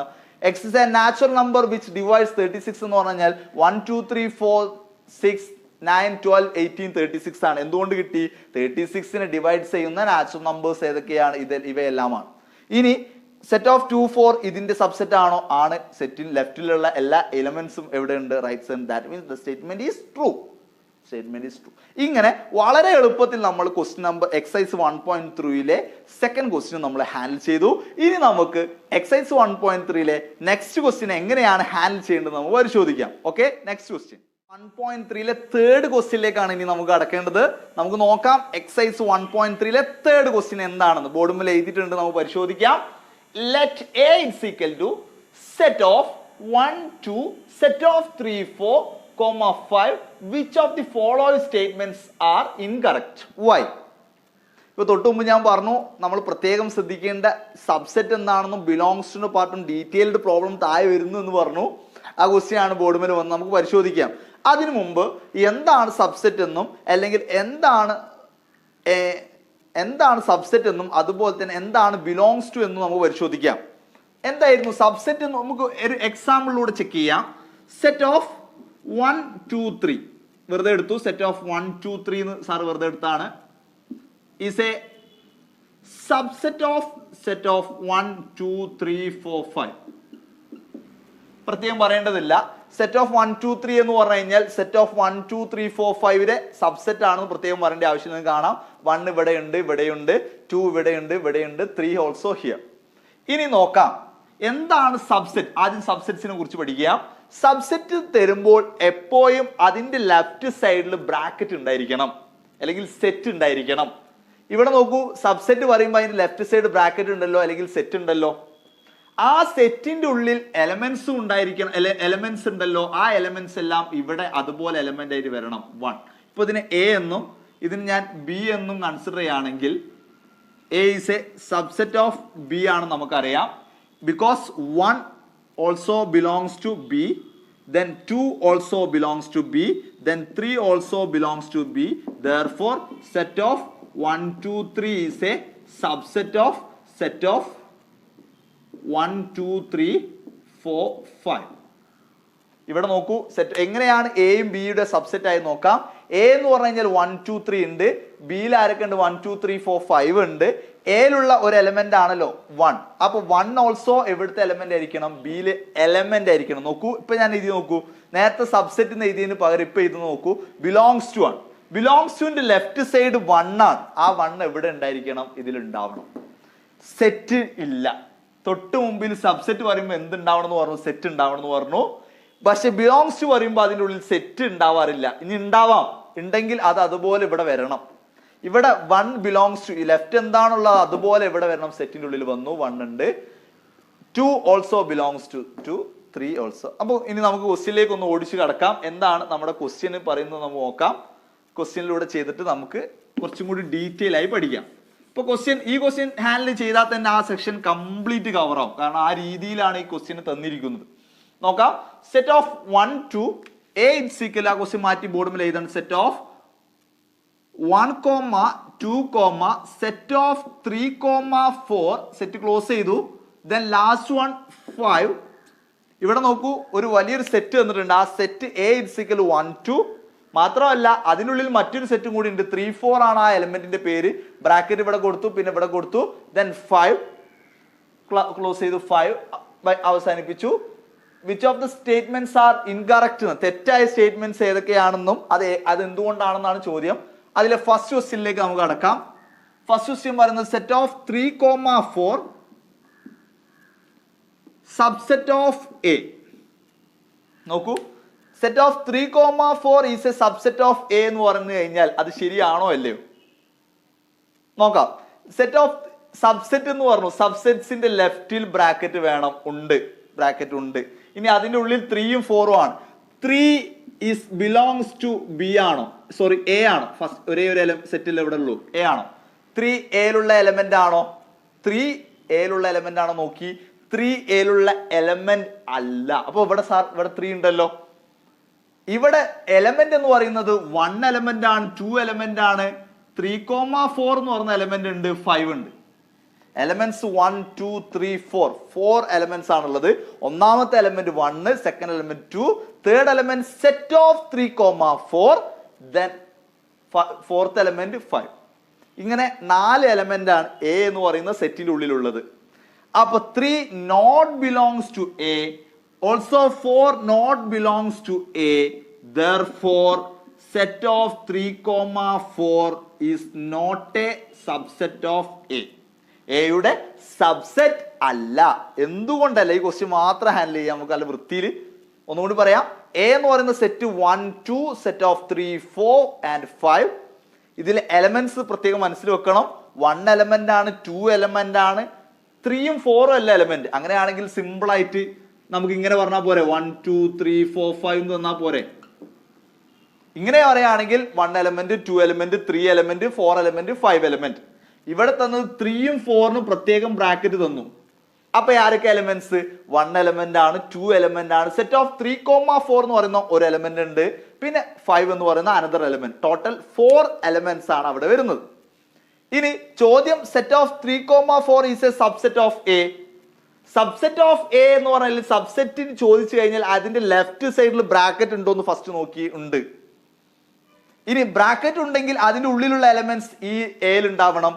x is a natural number which divides 36 എന്ന് പറഞ്ഞാൽ 1 2 3 4 6 9 12 18 36 ആണ്. എന്തുകൊണ്ട് കിട്ടി? 36നെ ഡിവൈഡ് ചെയ്യുന്ന നാച്ചുറൽ നമ്പേഴ്സ് ഏതൊക്കെയാണ്? ഇവയെല്ലാമാണ്. ഇനി സെറ്റ് ഓഫ് 2 4 ഇതിന്റെ സബ്സെറ്റ് ആണോ? ആണ്. സെറ്റിൽ ലെഫ്റ്റിലുള്ള എല്ലാ എലമെന്റ്സും എവിടെയുണ്ട്? Right side. That means the statement is true. Statement is true. ഇങ്ങനെ വളരെ എളുപ്പത്തിൽ നമ്മൾ ക്വസ്റ്റ്യൻ നമ്പർ എക്സസൈസ് 1.3ലെ സെക്കൻഡ് ക്വസ്റ്റ്യൻ നമ്മൾ ഹാൻഡിൽ ചെയ്തു. ഇനി നമുക്ക് എക്സസൈസ് 1.3ലെ നെക്സ്റ്റ് ക്വസ്റ്റ്യൻ എങ്ങനെയാണ് ഹാൻഡിൽ ചെയ്യേണ്ടത് നമുക്ക് പരിശോധിക്കാം. ഓക്കെ, നെക്സ്റ്റ് ക്വസ്റ്റ്യൻ 1.3ലെ തേർഡ് ക്വസ്റ്റ്യനിലേക്കാണ് ഇനി നമുക്ക് കടക്കേണ്ടത്. നമുക്ക് നോക്കാം എക്സസൈസ് 1.3ലെ തേർഡ് ക്വസ്റ്റ്യൻ എന്താണെന്ന്. ബോർഡ് മേൽ എഴുതിയിട്ടുണ്ട്, നമുക്ക് പരിശോധിക്കാം. Let A is equal to set of 1 2 set of 3 4 5 which of the following statements are incorrect? Why? ഇപ്പൊ തൊട്ട് മുമ്പ് ഞാൻ പറഞ്ഞു നമ്മൾ പ്രത്യേകം ശ്രദ്ധിക്കേണ്ട സബ്സെറ്റ് എന്താണെന്നും ബിലോങ്സ് ടു പാർട്ടും ഡീറ്റെയിൽഡ് പ്രോബ്ലം താഴെ വരുന്നു എന്ന് പറഞ്ഞു. ആ ക്വസ്റ്റ്യൻ ആണ് ബോർഡ് മേൽ വന്ന് നമുക്ക് പരിശോധിക്കാം. അതിനു മുമ്പ് എന്താണ് സബ്സെറ്റ് എന്നും അല്ലെങ്കിൽ എന്താണ് സബ്സെറ്റ് എന്നും അതുപോലെ തന്നെ എന്താണ് ബിലോങ്സ് ടു എന്നും നമുക്ക് പരിശോധിക്കാം. എന്തായിരുന്നു സബ്സെറ്റ് എന്ന് നമുക്ക് ഒരു എക്സാമ്പിളിലൂടെ ചെക്ക് ചെയ്യാം. സെറ്റ് ഓഫ് 1 2 3 വെറുതെ എടുത്തു. സെറ്റ് ഓഫ് 1 2 3 എന്ന് സാർ വെറുതെ എടുത്താണ്. Is a subset of set of 1 2 3 4 5. പ്രത്യേകം പറയേണ്ടതില്ല. സെറ്റ് ഓഫ് 1 2 3 എന്ന് പറഞ്ഞു കഴിഞ്ഞാൽ സെറ്റ് ഓഫ് 1 2 3 4 5 സബ്സെറ്റ് ആണെന്ന് പ്രത്യേകം പറയേണ്ട ആവശ്യം നിങ്ങൾക്ക് കാണാം. 1 ഇവിടെയുണ്ട്, 2 ഇവിടെയുണ്ട്, 3 ഓൾസോ ഹിയർ. ഇനി നോക്കാം എന്താണ് സബ്സെറ്റ്. ആദ്യം സബ്സെറ്റ്സിനെ കുറിച്ച് പഠിക്കാം. സബ്സെറ്റ് തരുമ്പോൾ എപ്പോഴും അതിന്റെ ലെഫ്റ്റ് സൈഡിൽ ബ്രാക്കറ്റ് ഉണ്ടായിരിക്കണം, അല്ലെങ്കിൽ സെറ്റ് ഉണ്ടായിരിക്കണം. ഇവിടെ നോക്കൂ, സബ്സെറ്റ് പറയുമ്പോൾ അതിന്റെ ലെഫ്റ്റ് സൈഡ് ബ്രാക്കറ്റ് ഉണ്ടല്ലോ, അല്ലെങ്കിൽ സെറ്റ് ഉണ്ടല്ലോ. ആ സെറ്റിന്റെ ഉള്ളിൽ എലമെന്റ്സും ഉണ്ടായിരിക്കണം. എലമെന്റ്സ് ഉണ്ടല്ലോ, ആ എലമെന്റ്സ് എല്ലാം ഇവിടെ അതുപോലെ എലമെന്റ് ആയിട്ട് വരണം. 1. ഇപ്പൊ ഇതിന് എ എന്നും ഇതിന് ഞാൻ ബി എന്നും കൺസിഡർ ചെയ്യുകയാണെങ്കിൽ A is a subset of B ആണ് നമുക്കറിയാം. Because 1 also belongs to B, then 2 also belongs to B, then 3 also belongs to B. Therefore, set of 1 2 3 is a subset of set of 1 2 3 4 5. ഇവിടെ നോക്കൂ, set എങ്ങനെയാണ് എയും ബിയുടെ subset ആയി നോക്കാം. A എന്ന് പറഞ്ഞു കഴിഞ്ഞാൽ 1 2 3 ഉണ്ട്, ബിയിൽ ആരൊക്കെ ഉണ്ട്? 1 2 3 4 5 ഉണ്ട്. എയിലുള്ള ഒരു എലമെന്റ് ആണല്ലോ 1. അപ്പൊ 1 ഓൾസോ എവിടുത്തെ എലമെന്റ് ആയിരിക്കണം? ബിയിലെ എലമെന്റ് ആയിരിക്കണം. നോക്കൂ, ഇപ്പൊ ഞാൻ എഴുതി നോക്കൂ, നേരത്തെ സബ്സെറ്റ് എഴുതിയതിന് പകരം ഇപ്പൊ ഇത് നോക്കൂ, ബിലോങ്സ് ടു ആണ്. ബിലോങ്സ് ടുന്റെ ലെഫ്റ്റ് സൈഡ് 1 ആണ്. ആ 1 എവിടെ ഉണ്ടായിരിക്കണം? ഇതിൽ ഉണ്ടാവണം. സെറ്റ് ഇല്ല. തൊട്ട് മുമ്പിൽ സബ്സെറ്റ് പറയുമ്പോൾ എന്തുണ്ടാവണം എന്ന് പറഞ്ഞു? സെറ്റ് ഉണ്ടാവണം എന്ന് പറഞ്ഞു. പക്ഷെ ബിലോങ്സ് ടു പറയുമ്പോൾ അതിൻ്റെ ഉള്ളിൽ സെറ്റ് ഉണ്ടാവാറില്ല. ഇനി ഉണ്ടാവാം, ഉണ്ടെങ്കിൽ അത് അതുപോലെ ഇവിടെ വരണം. ഇവിടെ 1 ബിലോങ്സ് ടു, ലെഫ്റ്റ് എന്താണുള്ളത് അതുപോലെ ഇവിടെ വരണം. സെറ്റിന്റെ ഉള്ളിൽ വന്നു, 1 ഉണ്ട്. 2 ഓൾസോ ബിലോങ്സ് ടു 2, 3 ഓൾസോ. അപ്പോൾ ഇനി നമുക്ക് ക്വസ്റ്റ്യനിലേക്ക് ഒന്ന് ഓടിച്ചു കിടക്കാം. എന്താണ് നമ്മുടെ ക്വസ്റ്റ്യൻ പറയുന്നത് നമുക്ക് നോക്കാം. ക്വസ്റ്റ്യനിലൂടെ ചെയ്തിട്ട് നമുക്ക് കുറച്ചും കൂടി ഡീറ്റെയിൽ ആയി പഠിക്കാം. ഇപ്പൊ ഈ ക്വസ്റ്റ്യൻ ഹാൻഡിൽ ചെയ്താൽ തന്നെ ആ സെക്ഷൻ കംപ്ലീറ്റ് കവർ ആവും. കാരണം ആ രീതിയിലാണ് ഈ ക്വസ്റ്റ്യൻ തന്നിരിക്കുന്നത്. നോക്കാം. സെറ്റ് ഓഫ് 1 2 എ ഇൻസിക്കൽ, ആ ക്വസ്റ്റ്യൻ മാറ്റി ബോർഡിൽ എഴുതാണ്. Set of 1 2 set of 3 4 set close ചെയ്തു. Then last one 5. ഇവിടെ നോക്കൂ, ഒരു വലിയൊരു സെറ്റ് തന്നിട്ടുണ്ട്. ആ സെറ്റ് എ ഇൻസിക്കൽ 1 2. മാത്രമല്ല അതിനുള്ളിൽ മറ്റൊരു സെറ്റും കൂടി ഉണ്ട്. 3 4 ആണ് ആ എലമെന്റിന്റെ പേര്. ബ്രാക്കറ്റ് ഇവിടെ കൊടുത്തു, പിന്നെ ഇവിടെ കൊടുത്തു. ദെൻ 5 ക്ലോസ് ചെയ്തു. 5 അവസാനിപ്പിച്ചു. Which of the statements are incorrect? തെറ്റായ സ്റ്റേറ്റ്മെന്റ്സ് ഏതൊക്കെയാണെന്നും അത് എന്തുകൊണ്ടാണെന്നാണ് ചോദ്യം. അതിലെ ഫസ്റ്റ് ക്വസ്റ്റ്യനിലേക്ക് നമുക്ക് കടക്കാം. ഫസ്റ്റ് ക്വസ്റ്റ്യൻ പറയുന്നത് set of 3 4 subset of A. നോക്കൂ, set of 3 4 is a subset of A എന്ന് പറഞ്ഞു കഴിഞ്ഞാൽ അത് ശരിയാണോ അല്ലയോ നോക്കാം. സെറ്റ് ഓഫ് സബ്സെറ്റ് എന്ന് പറഞ്ഞു, സബ്സെറ്റ്സിന്റെ ലെഫ്റ്റിൽ ബ്രാക്കറ്റ് വേണം, ഉണ്ട്, ബ്രാക്കറ്റ് ഉണ്ട്. ഇനി അതിന്റെ ഉള്ളിൽ 3 4 ആണ്. 3 is belongs to B ആണോ? സോറി, എ ആണോ? ഫസ്റ്റ് ഒരേ ഒരു സെറ്റിൽ എവിടെ ഉള്ളൂ? എ ആണോ? 3 എയിലുള്ള എലമെന്റ് ആണോ? 3 എയിലുള്ള എലമെന്റ് ആണോ നോക്കി. 3 എയിലുള്ള എലമെന്റ് അല്ല. അപ്പൊ ഇവിടെ 3 ഉണ്ടല്ലോ. ഇവിടെ എലമെന്റ് എന്ന് പറയുന്നത് 1 എലമെന്റ് ആണ്, 2 എലമെന്റ് ആണ്. 3 4 എന്ന് പറയുന്ന എലമെന്റ് ഉണ്ട്, 5 ഉണ്ട്. എലമെന്റ്സ് 1 2 3 4 എലമെന്റ്സ് ആണുള്ളത്. ഒന്നാമത്തെ element 1, second element 2, third element set of 3 4, then fourth element 5. ഇങ്ങനെ 4 എലമെന്റ് ആണ് എ എന്ന് പറയുന്ന സെറ്റിന്റെ ഉള്ളിലുള്ളത്. അപ്പൊ 3 not belongs to A, also 4 not belongs to A. Therefore, set of 3 4 is not a subset of A. എയുടെ സബ്സെറ്റ് അല്ല. എന്തുകൊണ്ടല്ല? ഈ ക്വസ്റ്റ്യൻ മാത്രം ഹാൻഡിൽ ചെയ്യാം നമുക്ക് നല്ല വൃത്തിയിൽ. ഒന്നുകൂടി പറയാം. എ എന്ന് പറയുന്ന സെറ്റ് 1 2, സെറ്റ് ഓഫ് 3 4 ആൻഡ് 5. ഇതിൽ എലമെന്റ്സ് പ്രത്യേകം മനസ്സിൽ വെക്കണം. 1 എലമെന്റ് ആണ്, 2 എലമെന്റ് ആണ്, 3 4 അല്ല എലമെന്റ്. അങ്ങനെയാണെങ്കിൽ സിമ്പിൾ ആയിട്ട് നമുക്ക് ഇങ്ങനെ പറഞ്ഞാൽ പോരെ, 1 2 3 4 5 എന്ന് തന്നാൽ പോരെ. ഇങ്ങനെ പറയുകയാണെങ്കിൽ 1 element, 2 element, 3 element, 4 element, 5 element. ഇവിടെ തന്നത് 3 4 പ്രത്യേകം ബ്രാക്കറ്റ് തന്നു. അപ്പൊ ആരൊക്കെ എലമെന്റ്സ്? 1 എലമെന്റ് ആണ്, 2 എലമെന്റ് ആണ്. സെറ്റ് ഓഫ് 3 4 എന്ന് പറയുന്ന ഒരു എലമെന്റ് ഉണ്ട്, പിന്നെ 5 എന്ന് പറയുന്ന അനദർ എലമെന്റ്. ടോട്ടൽ 4 എലമെന്റ്സ് ആണ് അവിടെ വരുന്നത്. ഇനി ചോദ്യം, set of 3 4 is a subset of A. Subset of A എന്ന് പറഞ്ഞാൽ സബ്സെറ്റിന് ചോദിച്ചു കഴിഞ്ഞാൽ അതിന്റെ ലെഫ്റ്റ് സൈഡിൽ ബ്രാക്കറ്റ് ഉണ്ടോ എന്ന് ഫസ്റ്റ് നോക്കി. ഉണ്ട്. ഇനി ബ്രാക്കറ്റ് ഉണ്ടെങ്കിൽ അതിന്റെ ഉള്ളിലുള്ള എലമെന്റ്സ് ഈ എയിൽ ഉണ്ടാവണം.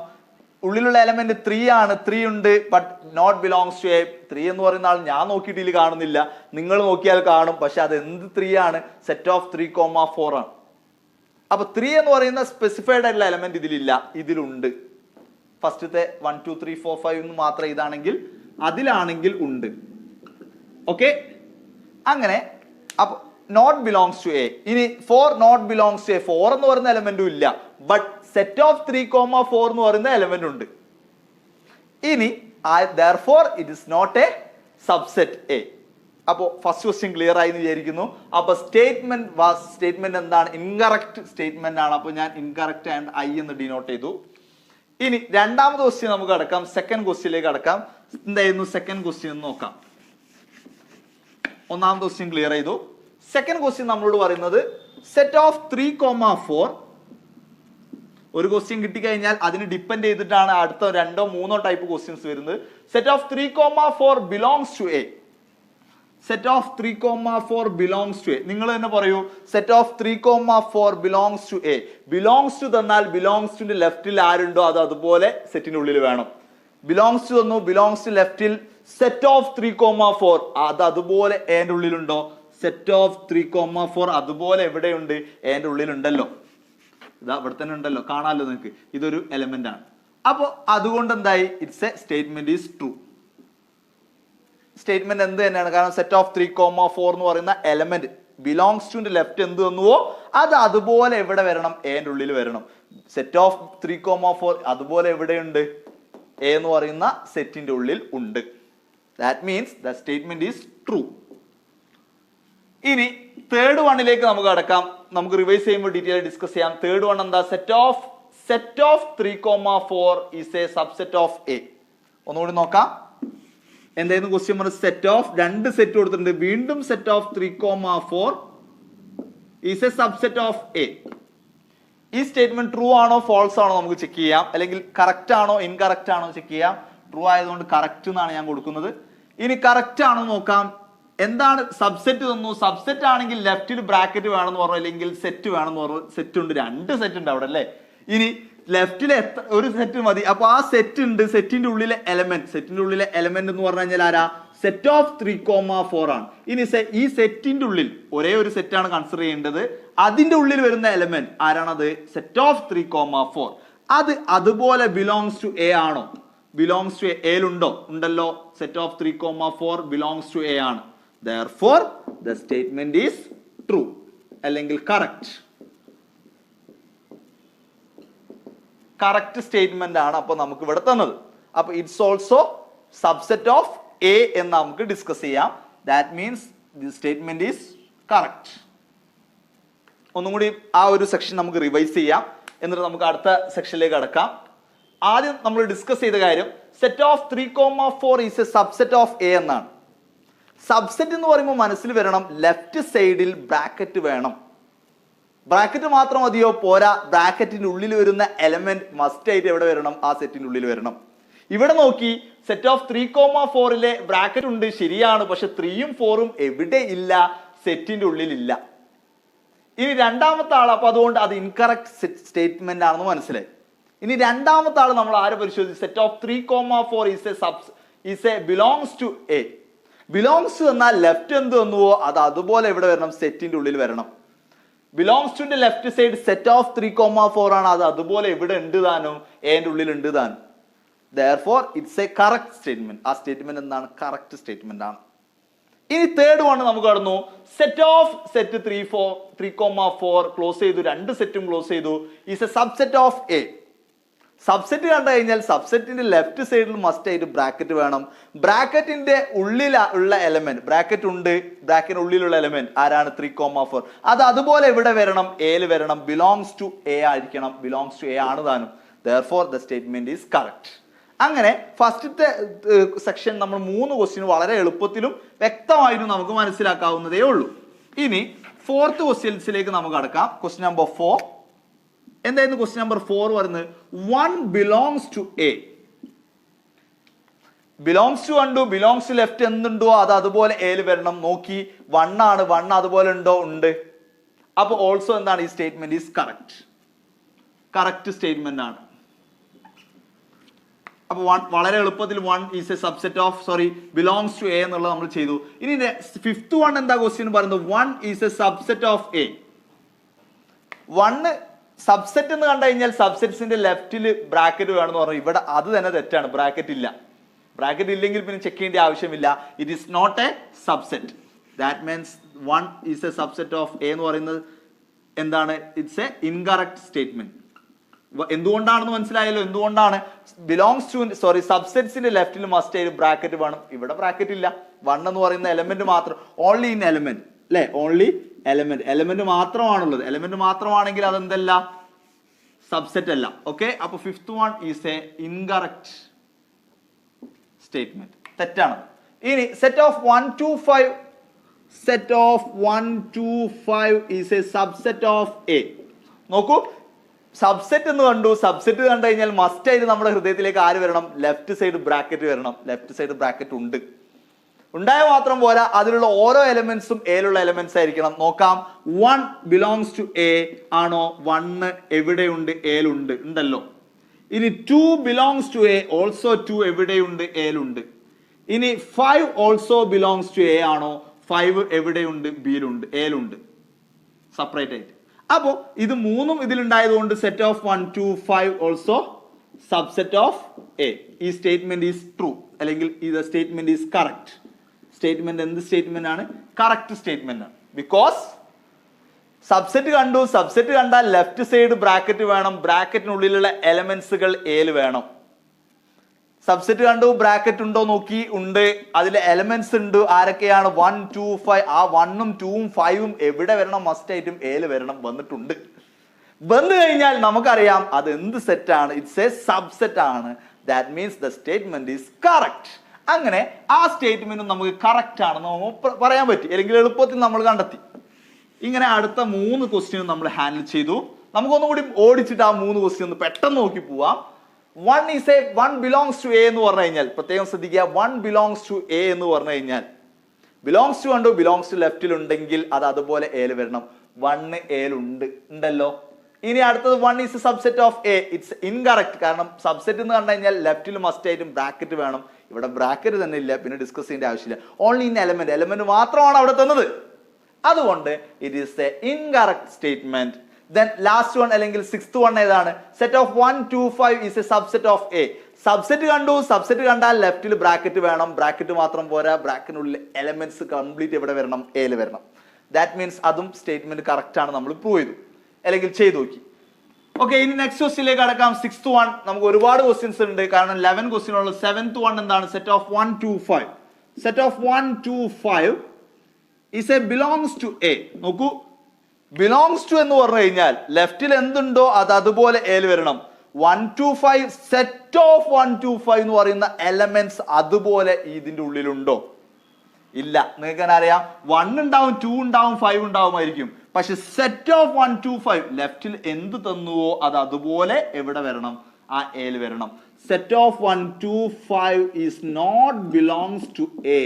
ഉള്ളിലുള്ള എലമെന്റ് 3 ആണ്, 3 ഉണ്ട്, but not belongs to A. 3 എന്ന് പറയുന്ന ആൾ ഞാൻ നോക്കിയിട്ട് ഇതിൽ കാണുന്നില്ല, നിങ്ങൾ നോക്കിയാൽ കാണും. പക്ഷെ അത് എന്ത് 3 ആണ്? സെറ്റ് ഓഫ് 3,4 ആണ്. അപ്പൊ 3 എന്ന് പറയുന്ന സ്പെസിഫൈഡ് ആയിട്ടുള്ള എലമെന്റ് ഇതിലില്ല, ഇതിലുണ്ട്. ഫസ്റ്റത്തെ 1 2 3 4 5 എന്ന് മാത്രം ഇതാണെങ്കിൽ അതിലാണെങ്കിൽ ഉണ്ട്. ഓക്കെ, അങ്ങനെ അപ്പൊ നോട്ട് ബിലോങ്സ് ടു എ. ഇനി 4 നോട്ട് ബിലോങ്സ് ടു എ, 4 എന്ന് പറയുന്ന എലമെന്റും ഇല്ല, ബട്ട് സെറ്റ് ഓഫ് 3,4 എന്ന് പറയുന്ന എലമെന്റ് ഉണ്ട്. ഇനി therefore it is not a subset A. അപ്പോ ഫസ്റ്റ് ക്വസ്റ്റ്യൻ ക്ലിയർ ആയി എന്ന് വിചാരിക്കുന്നു. അപ്പൊ സ്റ്റേറ്റ്മെന്റ് എന്താണ്? ഇൻകറക്റ്റ് സ്റ്റേറ്റ്മെന്റ് ആണ്. അപ്പൊ ഞാൻ ഇൻകറക്റ്റ് ആൻഡ് ഐ എന്ന് ഡിനോട്ട് ചെയ്തു. ഇനി രണ്ടാമത്തെ ക്വസ്റ്റ്യൻ നമുക്ക് അടക്കാം, സെക്കൻഡ് ക്വസ്റ്റ്യനിലേക്ക് അടക്കാം. എന്തായിരുന്നു സെക്കൻഡ് ക്വസ്റ്റ്യൻ എന്ന് നോക്കാം. ഒന്നാമത്തെ ക്വസ്റ്റ്യൻ ക്ലിയർ ചെയ്തു. സെക്കൻഡ് ക്വസ്റ്റ്യൻ നമ്മളോട് പറയുന്നത് സെറ്റ് ഓഫ് 3,4. ഒരു ക്വസ്റ്റ്യൻ കിട്ടിക്കഴിഞ്ഞാൽ അതിന് ഡിപ്പെൻഡ് ചെയ്തിട്ടാണ് അടുത്ത 2 or 3 ടൈപ്പ് ക്വസ്റ്റ്യൻസ് വരുന്നത്. Set of 3,4 belongs to A. Set of 3,4 belongs to A. നിങ്ങൾ തന്നെ പറയൂ, set of 3,4 belongs to A. Belongs to തന്നാൽ ബിലോങ്സ് ടുന്റെ ലെഫ്റ്റിൽ ആരുണ്ടോ അത് അതുപോലെ സെറ്റിന്റെ ഉള്ളിൽ വേണം. ബിലോങ്സ് ടു തന്നു, ബിലോങ്സ് ടു ലെഫ്റ്റിൽ സെറ്റ് ഓഫ് 3,4 അത് അതുപോലെ എന്റെ ഉള്ളിലുണ്ടോ? സെറ്റ് ഓഫ് 3,4 അതുപോലെ എവിടെയുണ്ട്? എന്റെ ഉള്ളിലുണ്ടല്ലോ, ഇതാ ഇവിടെ തന്നെ ഉണ്ടല്ലോ, കാണാമല്ലോ നിങ്ങൾക്ക്. ഇതൊരു എലമെന്റ് ആണ്. അപ്പോ അതുകൊണ്ട് എന്തായി? It's a statement is true. Statement എന്ത് തന്നെയാണ്, കാരണം സെറ്റ് ഓഫ് 3,4 എന്ന് പറയുന്ന എലമെന്റ് ബിലോങ്സ് ടു ലെഫ്റ്റ് എന്ത് വന്നുവോ അത് അതുപോലെ എവിടെ വരണം? എന്റെ ഉള്ളിൽ വരണം. സെറ്റ് ഓഫ് 3,4 അതുപോലെ എവിടെയുണ്ട്? എ എന്ന് പറയുന്ന സെറ്റിന്റെ ഉള്ളിൽ ഉണ്ട്. That means the statement is true. ഇനി തേർഡ് വണ്ണിലേക്ക് നമുക്ക് കടക്കാം. നമുക്ക് റിവൈസ് ചെയ്യുമ്പോൾ ഡീറ്റെയിൽ ഡിസ്കസ് ചെയ്യാം. തേർഡ് വൺ എന്താ? Set of 3,4 is a subset of A. ഒന്നുകൂടി നോക്കാം. എന്തായിരുന്നു ക്വസ്റ്റ്യൻ? സെറ്റ് ഓഫ് 2 സെറ്റ് കൊടുത്തിട്ടുണ്ട്, വീണ്ടും set of 3,4 is a subset of A. ഈ സ്റ്റേറ്റ്മെന്റ് ട്രൂ ആണോ ഫോൾസ് ആണോ നമുക്ക് ചെക്ക് ചെയ്യാം, അല്ലെങ്കിൽ കറക്റ്റ് ആണോ ഇൻകറക്റ്റ് ആണോ ചെക്ക് ചെയ്യാം. ട്രൂ ആയതുകൊണ്ട് കറക്റ്റ് എന്നാണ് ഞാൻ കൊടുക്കുന്നത്. ഇനി കറക്റ്റ് ആണോ നോക്കാം. എന്താണ്? സബ്സെറ്റ് തന്നു. സബ്സെറ്റ് ആണെങ്കിൽ ലെഫ്റ്റിൽ ബ്രാക്കറ്റ് വേണമെന്ന് പറഞ്ഞു, അല്ലെങ്കിൽ സെറ്റ് വേണമെന്ന് പറഞ്ഞു. സെറ്റ് ഉണ്ട്, 2 സെറ്റ് ഉണ്ട് അവിടെ അല്ലേ. ഇനി ലെഫ്റ്റിൽ ഒരു സെറ്റ് മതി. അപ്പൊ ആ സെറ്റ് ഉണ്ട്, സെറ്റിന്റെ ഉള്ളിലെ എലമെന്റ് എന്ന് പറഞ്ഞു കഴിഞ്ഞാൽ ആരാ? സെറ്റ് ഓഫ് 3,4 ആണ്. ഇനി ഈ സെറ്റിന്റെ ഉള്ളിൽ ഒരേ ഒരു സെറ്റാണ് കൺസിഡർ ചെയ്യേണ്ടത്. അതിന്റെ ഉള്ളിൽ വരുന്ന എലമെന്റ് ആരാണത്? Set of 3,4. അത് അതുപോലെ ബിലോങ്സ് ടു എ ആണോ? Belongs to എയിലുണ്ടോ? ഉണ്ടല്ലോ. Set of 3,4 belongs to A ആണ്. Therefore the statement is true അല്ലെങ്കിൽ കറക്റ്റ്. കറക്റ്റ് സ്റ്റേറ്റ്മെന്റ് ആണ് അപ്പൊ നമുക്ക് ഇവിടെ തന്നത്. അപ്പൊ it's also subset of A എന്ന് നമുക്ക് ഡിസ്കസ് ചെയ്യാം. That means the statement is correct. ഒന്നും കൂടി ആ ഒരു സെക്ഷൻ നമുക്ക് റിവൈസ് ചെയ്യാം, എന്നിട്ട് നമുക്ക് അടുത്ത സെക്ഷനിലേക്ക് കടക്കാം. ആദ്യം നമ്മൾ ഡിസ്കസ് ചെയ്ത കാര്യം set of 3,4 is a subset of A എന്നാണ്. സബ്സെറ്റ് എന്ന് പറയുമ്പോൾ മനസ്സിൽ വരണം ലെഫ്റ്റ് സൈഡിൽ ബ്രാക്കറ്റ് വേണം. ബ്രാക്കറ്റ് മാത്രം മതിയോ? പോരാ. ബ്രാക്കറ്റിന്റെ ഉള്ളിൽ വരുന്ന എലമെന്റ് മസ്റ്റ് ആയിട്ട് എവിടെ വരണം? ആ സെറ്റിന്റെ ഉള്ളിൽ വരണം. ഇവിടെ നോക്കി, സെറ്റ് ഓഫ് 3,4 ബ്രാക്കറ്റ് ഉണ്ട്, ശരിയാണ്. പക്ഷെ 3ഉം 4ഉം എവിടെ ഇല്ല? സെറ്റിന്റെ ഉള്ളിൽ ഇല്ല. ഇനി രണ്ടാമത്തെ ആൾ, അപ്പൊ അതുകൊണ്ട് അത് ഇൻകറക്റ്റ് സ്റ്റേറ്റ്മെന്റ് ആണെന്ന് മനസ്സിലായി. ഇനി രണ്ടാമത്തെ ആൾ നമ്മൾ ആരെ പരിശോധിച്ചു? Set of 3,4 is A belongs to A. Belongs എന്നാൽ ലെഫ്റ്റ് എന്ത് വന്നുവോ അത് അതുപോലെ എവിടെ വരണം? സെറ്റിന്റെ ഉള്ളിൽ വരണം. ബിലോങ്സ് ടുന്റെ ലെഫ്റ്റ് സൈഡ് സെറ്റ് ഓഫ് 3,4 ആണ്, അത് അതുപോലെ എവിടെ ഉണ്ട് താനും? എന്റെ ഉള്ളിൽ ഉണ്ട് താനും. Therefore it's a correct statement. ആ സ്റ്റേറ്റ്മെന്റ് എന്താണ്? കറക്റ്റ് സ്റ്റേറ്റ്മെന്റ് ആണ്. ഇനി തേർഡ് വൺ നമുക്ക് കടന്നു. സെറ്റ് 3,4 ക്ലോസ് ചെയ്തു, 2 സെറ്റും ക്ലോസ് ചെയ്തു. Is a subset of A. Subset കണ്ടു കഴിഞ്ഞാൽ സബ്സെറ്റിന്റെ ലെഫ്റ്റ് സൈഡിൽ മസ്റ്റ് ആയിട്ട് ബ്രാക്കറ്റ് വേണം. ബ്രാക്കറ്റിന്റെ ഉള്ളിൽ ഉള്ള എലമെന്റ്, ബ്രാക്കറ്റ് ഉണ്ട്, ബ്രാക്കറ്റിന്റെ ഉള്ളിലുള്ള എലമെന്റ് ആരാണ്? 3,4. അത് അതുപോലെ എവിടെ വരണം? എയിൽ വരണം. ബിലോങ്സ് ടു എ ആയിരിക്കണം. ബിലോങ്സ് ടു എ ആണ് താനും. Therefore the statement is correct. അങ്ങനെ ഫസ്റ്റത്തെ സെക്ഷൻ നമ്മൾ 3 ക്വസ്റ്റ്യൻ വളരെ എളുപ്പത്തിലും വ്യക്തമായിട്ടും നമുക്ക് മനസ്സിലാക്കാവുന്നതേ ഉള്ളൂ. ഇനി ഫോർത്ത് ക്വസ്റ്റ്യൻസിലേക്ക് നമുക്ക് കടക്കാം. Question number 4. എന്തായിരുന്നു ക്വസ്റ്റ്യൻ നമ്പർ 4 പറയുന്നത്? 1 belongs to A. Belongs to കണ്ടു, ബിലോങ്സ് ടു ലെഫ്റ്റ് എന്തുണ്ടോ അത് അതുപോലെ എയിൽ വരണം. നോക്കി 1 ആണ്, 1 അതുപോലെ ഉണ്ടോ? ഉണ്ട്. അപ്പൊ ഓൾസോ എന്താണ്? ഈ statement is correct. Correct statement ആണ്. അപ്പൊ വളരെ എളുപ്പത്തിൽ 1 is a subset of belongs to A എന്നുള്ളത് നമ്മൾ ചെയ്തു. ഇനി 5th വൺ എന്താ ക്വസ്റ്റ്യൻ പറയുന്നത്? 1 is a subset of A. 1 subset എന്ന് കണ്ടു കഴിഞ്ഞാൽ സബ്സെറ്റ്സിന്റെ ലെഫ്റ്റിൽ ബ്രാക്കറ്റ് വേണമെന്ന് പറഞ്ഞു. ഇവിടെ അത് തന്നെ തെറ്റാണ്, ബ്രാക്കറ്റ് ഇല്ല. ബ്രാക്കറ്റ് ഇല്ലെങ്കിൽ പിന്നെ ചെക്ക് ചെയ്യേണ്ട ആവശ്യമില്ല. It is not a subset. That means 1 is a subset of A എന്ന് പറയുന്നത് എന്താണ്? It's a incorrect statement. എന്തുകൊണ്ടാണെന്ന് മനസ്സിലായല്ലോ. എന്തുകൊണ്ടാണ്? ബിലോങ്സ് ടു സബ്സെറ്റ്സിന്റെ ലെഫ്റ്റിൽ മസ്റ്റ് ആയിട്ട് ബ്രാക്കറ്റ് വേണം. ഇവിടെ ബ്രാക്കറ്റ് ഇല്ല. 1 എന്ന് പറയുന്ന എലമെന്റ് മാത്രം, ഓൺലി ഇൻ എലമെന്റ് അല്ലെ, ഓൺലി എലമെന്റ് മാത്രമാണുള്ളത്. എലമെന്റ് മാത്രമാണെങ്കിൽ അതെന്തല്ല? സബ്സെറ്റ് അല്ല. ഓക്കെ, അപ്പൊ 5th one is A incorrect statement, തെറ്റാണ്. ഇനി set of 1 to 5, set of 1 to 5 is a subset of A. നോക്കൂ, സബ്സെറ്റ് എന്ന് കണ്ടു. സബ്സെറ്റ് കണ്ടു കഴിഞ്ഞാൽ മസ്റ്റ് ആയിട്ട് നമ്മുടെ ഹൃദയത്തിലേക്ക് ആര് വരണം? ലെഫ്റ്റ് സൈഡ് ബ്രാക്കറ്റ് വരണം. ലെഫ്റ്റ് സൈഡ് ബ്രാക്കറ്റ് ഉണ്ട്. ഉണ്ടായ മാത്രം പോരാ, അതിലുള്ള ഓരോ എലമെന്റ്സും എയിലുള്ള എലമെന്റ്സ് ആയിരിക്കണം. നോക്കാം, 1 ബിലോങ്സ് ടു എ ആണോ? 1 എവിടെയുണ്ട്? എയിലുണ്ട്, ഉണ്ടല്ലോ. ഇനി 2 ബിലോങ്സ് ടു എ, ഓൾസോ 2 എവിടെയുണ്ട്? എയിലുണ്ട്. ഇനി 5 ഓൾസോ ബിലോങ്സ് ടു എ ആണോ? 5 എവിടെയുണ്ട്? ബിയിലുണ്ട്, എയിലുണ്ട്, സെപ്പറേറ്റ് ആയിട്ട്. അപ്പോ ഇത് മൂന്നും ഇതിലുണ്ടായതുകൊണ്ട് set of 1 to 5 also subset of A. ഈ സ്റ്റേറ്റ്മെന്റ് ഈസ് ട്രൂ, അല്ലെങ്കിൽ ഈ സ്റ്റേറ്റ്മെന്റ് ഈസ് കറക്റ്റ്. സ്റ്റേറ്റ്മെന്റ് എന്ത് സ്റ്റേറ്റ്മെന്റ് ആണ്? കറക്റ്റ് സ്റ്റേറ്റ്മെന്റ് ആണ്. ബിക്കോസ് സബ്സെറ്റ് കണ്ടു. സബ്സെറ്റ് കണ്ടാൽ ലെഫ്റ്റ് സൈഡ് ബ്രാക്കറ്റ് വേണം. ബ്രാക്കറ്റിനുള്ളിലുള്ള എലമെന്റ്സുകൾ എയിൽ വേണം. സബ്സെറ്റ് കണ്ടു, ബ്രാക്കറ്റ് ഉണ്ടോ നോക്കി, ഉണ്ട്. അതിലെ എലമെന്റ്സ് ഉണ്ട്. ആരൊക്കെയാണ്? 1 2 5. ആ 1ഉം 2ഉം 5ഉം എവിടെ വരണം? മസ്റ്റ് ആയിട്ടും എയിൽ വരണം. വന്നിട്ടുണ്ട്. വന്നു കഴിഞ്ഞാൽ നമുക്കറിയാം അത് എന്ത് സെറ്റ് ആണ്? ഇറ്റ്സ് എ സബ്സെറ്റ് ആണ്. That means the statement is correct. അങ്ങനെ ആ സ്റ്റേറ്റ്മെന്റ് നമുക്ക് കറക്റ്റ് ആണെന്ന് നമുക്ക് പറയാൻ പറ്റി, അല്ലെങ്കിൽ എളുപ്പത്തിൽ നമ്മൾ കണ്ടെത്തി. ഇങ്ങനെ അടുത്ത 3 ക്വസ്റ്റ്യൻ നമ്മൾ ഹാൻഡിൽ ചെയ്തു. നമുക്കൊന്നുകൂടി ഓടിച്ചിട്ട് ആ 3 ക്വസ്റ്റ്യൻ ഒന്ന് പെട്ടെന്ന് നോക്കി പോവാം. 1 ബിലോങ്സ് ടു എ എന്ന് പറഞ്ഞു കഴിഞ്ഞാൽ പ്രത്യേകം ശ്രദ്ധിക്കുക. 1 ബിലോങ്സ് ടു എ എന്ന് പറഞ്ഞു കഴിഞ്ഞാൽ ബിലോങ്സ് ടു കണ്ടു. ബിലോങ്സ് ടു ലെഫ്റ്റിൽ ഉണ്ടെങ്കിൽ അത് അതുപോലെ എയിൽ വരണം. 1 എയിൽ ഉണ്ടല്ലോ. ഇനി അടുത്തത് 1 is a subset of A. It's incorrect. കാരണം സബ്സെറ്റ് എന്ന് കണ്ടു കഴിഞ്ഞാൽ ലെഫ്റ്റിൽ മസ്റ്റ് ആയിട്ടും ബ്രാക്കറ്റ് വേണം. ഇവിടെ ബ്രാക്കറ്റ് തന്നെ ഇല്ല, പിന്നെ ഡിസ്കസ് ചെയ്യേണ്ട ആവശ്യമില്ല. ഓൺലി ഇൻ എലമെന്റ് മാത്രമാണ് അവിടെ തന്നത്. അതുകൊണ്ട് it is A incorrect statement. Then last one അല്ലെങ്കിൽ 6th വൺ ഏതാണ്? Set of 1 to 5 is a subset of A. Subset കണ്ടു. സബ്സെറ്റ് കണ്ടാൽ ലെഫ്റ്റിൽ ബ്രാക്കറ്റ് വേണം. ബ്രാക്കറ്റ് മാത്രം പോരാ, ബ്രാക്കറ്റിനുള്ളിൽ എലമെന്റ്സ് കംപ്ലീറ്റ് എവിടെ വരണം? എയിൽ വരണം. ദാറ്റ് മീൻസ് അതും സ്റ്റേറ്റ്മെന്റ് കറക്റ്റ് ആണ്, നമ്മൾ പ്രൂവ് ചെയ്തു, അല്ലെങ്കിൽ ചെയ്തു നോക്കി. ഓക്കെ, ഇനി നെക്സ്റ്റ് ക്വസ്റ്റ്യനിലേക്ക് കടക്കാം. 6th one. നമുക്ക് ഒരുപാട് ക്വസ്റ്റ്യൻസ് ഉണ്ട്, കാരണം 11 ക്വസ്റ്റ്യൻ ഉള്ളൂ. 7th വൺ എന്താണ്? Set of 1 to 5. Set of 1 to 5 is A belongs to A. നോക്കൂ, ബിലോങ്സ് ടു എന്ന് പറഞ്ഞു കഴിഞ്ഞാൽ ലെഫ്റ്റിൽ എന്തുണ്ടോ അത് അതുപോലെ എയിൽ വരണം. 1 to 5 സെറ്റ് ഓഫ് 1 to 5 എന്ന് പറയുന്ന എലമെന്റ്സ് അതുപോലെ ഇതിന്റെ ഉള്ളിലുണ്ടോ? ഇല്ല. നിങ്ങൾക്ക് അറിയാം, 1 ഉണ്ടാവും, 2 ഉണ്ടാവും, 5 ഉണ്ടാവുമായിരിക്കും. പക്ഷെ സെറ്റ് ഓഫ് 1 to 5 ലെഫ്റ്റിൽ എന്ത് തന്നുവോ അത് അതുപോലെ എവിടെ വരണം? ആ എയിൽ വരണം. Set of 1 to 5 is not belongs to A.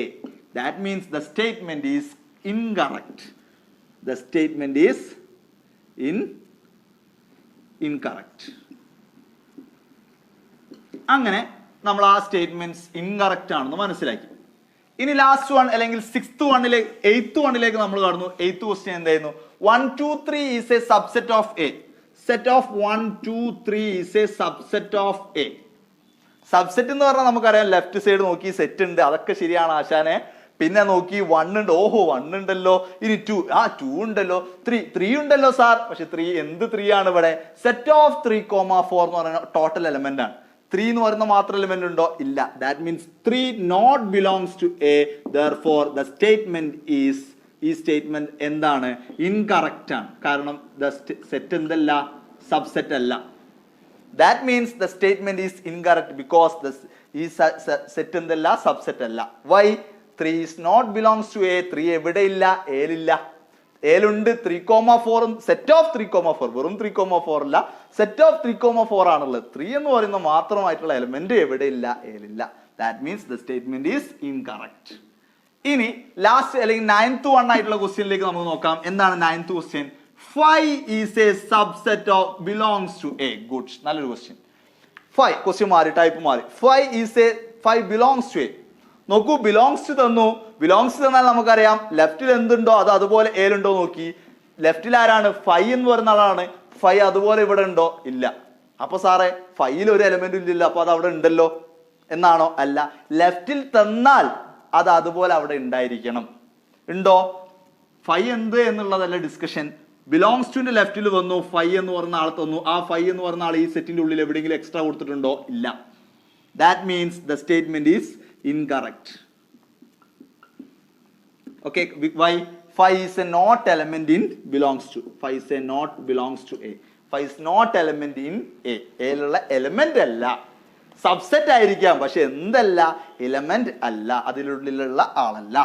That means the statement is incorrect. The statement is incorrect. അങ്ങനെ നമ്മൾ ആ സ്റ്റേറ്റ്മെന്റ്സ് ഇൻകറക്റ്റ് ആണെന്ന് മനസ്സിലാക്കി. ഇനി ലാസ്റ്റ് വൺ അല്ലെങ്കിൽ 6th വണ്ണിലേക്ക് 8th വണ്ണിലേക്ക് നമ്മൾ കടന്നു. 8th ക്വസ്റ്റ്യൻ എന്തായിരുന്നു? 1 2 3 is a subset of A. Set of 1 2 3 is a subset of A. Subset എന്ന് പറഞ്ഞാൽ നമുക്കറിയാം, ലെഫ്റ്റ് സൈഡ് നോക്കി സെറ്റ് ഉണ്ട്, അതൊക്കെ ശരിയാണ് ആശാനെ. പിന്നെ നോക്കി 1 ഉണ്ട്, ഓഹോ 1 ഉണ്ടല്ലോ. ഇനി 2, 2 ഉണ്ടല്ലോ. 3 ഉണ്ടല്ലോ സാർ. പക്ഷെ 3 എന്ത് 3 ആണ് ഇവിടെ? സെറ്റ് ഓഫ് 3, 4 എന്ന് പറയുന്ന ടോട്ടൽ എലമെന്റ് ആണ്. 3 എന്ന് പറയുന്ന മാത്രം എലമെന്റ് ഉണ്ടോ? ഇല്ല. That means 3 not belongs to A. Therefore the statement is, ഈ സ്റ്റേറ്റ്മെന്റ് എന്താണ്? ഇൻകറക്റ്റ് ആണ്. കാരണം സെറ്റ് എന്തല്ല? സബ്സെറ്റ് അല്ല. That means the statement is incorrect because ഈ സെറ്റ് എന്തല്ല? സബ്സെറ്റ് അല്ല. Why? 3 is not belongs to A. 3 എവിടെ ഇല്ല? എയിലില്ല. എയിലുണ്ട്. 3, 4 സെറ്റ് ഓഫ് 3, 4 വെറും 3, 4 അല്ല, സെറ്റ് ഓഫ് 3, 4 ആണുള്ളത്. 3 എന്ന് പറയുന്ന മാത്രമായിട്ടുള്ള എലമെന്റ് എവിടെ ഇല്ല? എയിലില്ല. That means the statement is incorrect. ഇനി ലാസ്റ്റ് അല്ലെങ്കിൽ 9th വൺ ആയിട്ടുള്ള ക്വസ്റ്റ്യനിലേക്ക് നമുക്ക് നോക്കാം. എന്താണ് 9th question? 5 is a subset of belongs to A. Good, നല്ലൊരു ക്വസ്റ്റ്യൻ. ഫൈവ് ക്വസ്റ്റ്യൻ മാറി, ടൈപ്പ് മാറി. Five belongs to A. നോക്കൂ, ബിലോങ്സ് ടു തന്നു. ബിലോങ്സ് ടു തന്നാൽ നമുക്കറിയാം ലെഫ്റ്റിൽ എന്തുണ്ടോ അത് അതുപോലെ എയിലുണ്ടോ നോക്കി. ലെഫ്റ്റിൽ ആരാണ്? ഫൈവ് എന്ന് പറയുന്ന ആളാണ്. ഫൈവ് അതുപോലെ ഇവിടെ ഉണ്ടോ? ഇല്ല. അപ്പൊ സാറേ ഫൈവിൽ ഒരു എലമെന്റും ഇല്ലല്ലോ, അപ്പൊ അത് അവിടെ ഉണ്ടല്ലോ എന്നാണോ? അല്ല. ലെഫ്റ്റിൽ തന്നാൽ അത് അതുപോലെ അവിടെ ഉണ്ടായിരിക്കണം. ഉണ്ടോ? ഫൈവ് എന്ത് എന്നുള്ളതല്ല ഡിസ്കഷൻ. ബിലോങ്സ് ടുന്റെ ലെഫ്റ്റിൽ വന്നു, ഫൈവ് എന്ന് പറയുന്ന ആൾ തന്നു. ആ ഫൈവ് എന്ന് പറയുന്ന ആൾ ഈ സെറ്റിന്റെ ഉള്ളിൽ എവിടെയെങ്കിലും എക്സ്ട്രാ കൊടുത്തിട്ടുണ്ടോ? ഇല്ല. That means the statement is incorrect. Okay, why? 5 is a not element in belongs to. 5 is a not belongs to A. 5 is not element in A. A-ലുള്ള element അല്ല, സബ്സെറ്റ് ആയിരിക്കാം, പക്ഷെ എന്തല്ല? എലമെന്റ് അല്ല, അതിനുള്ളിലുള്ള ആളല്ല.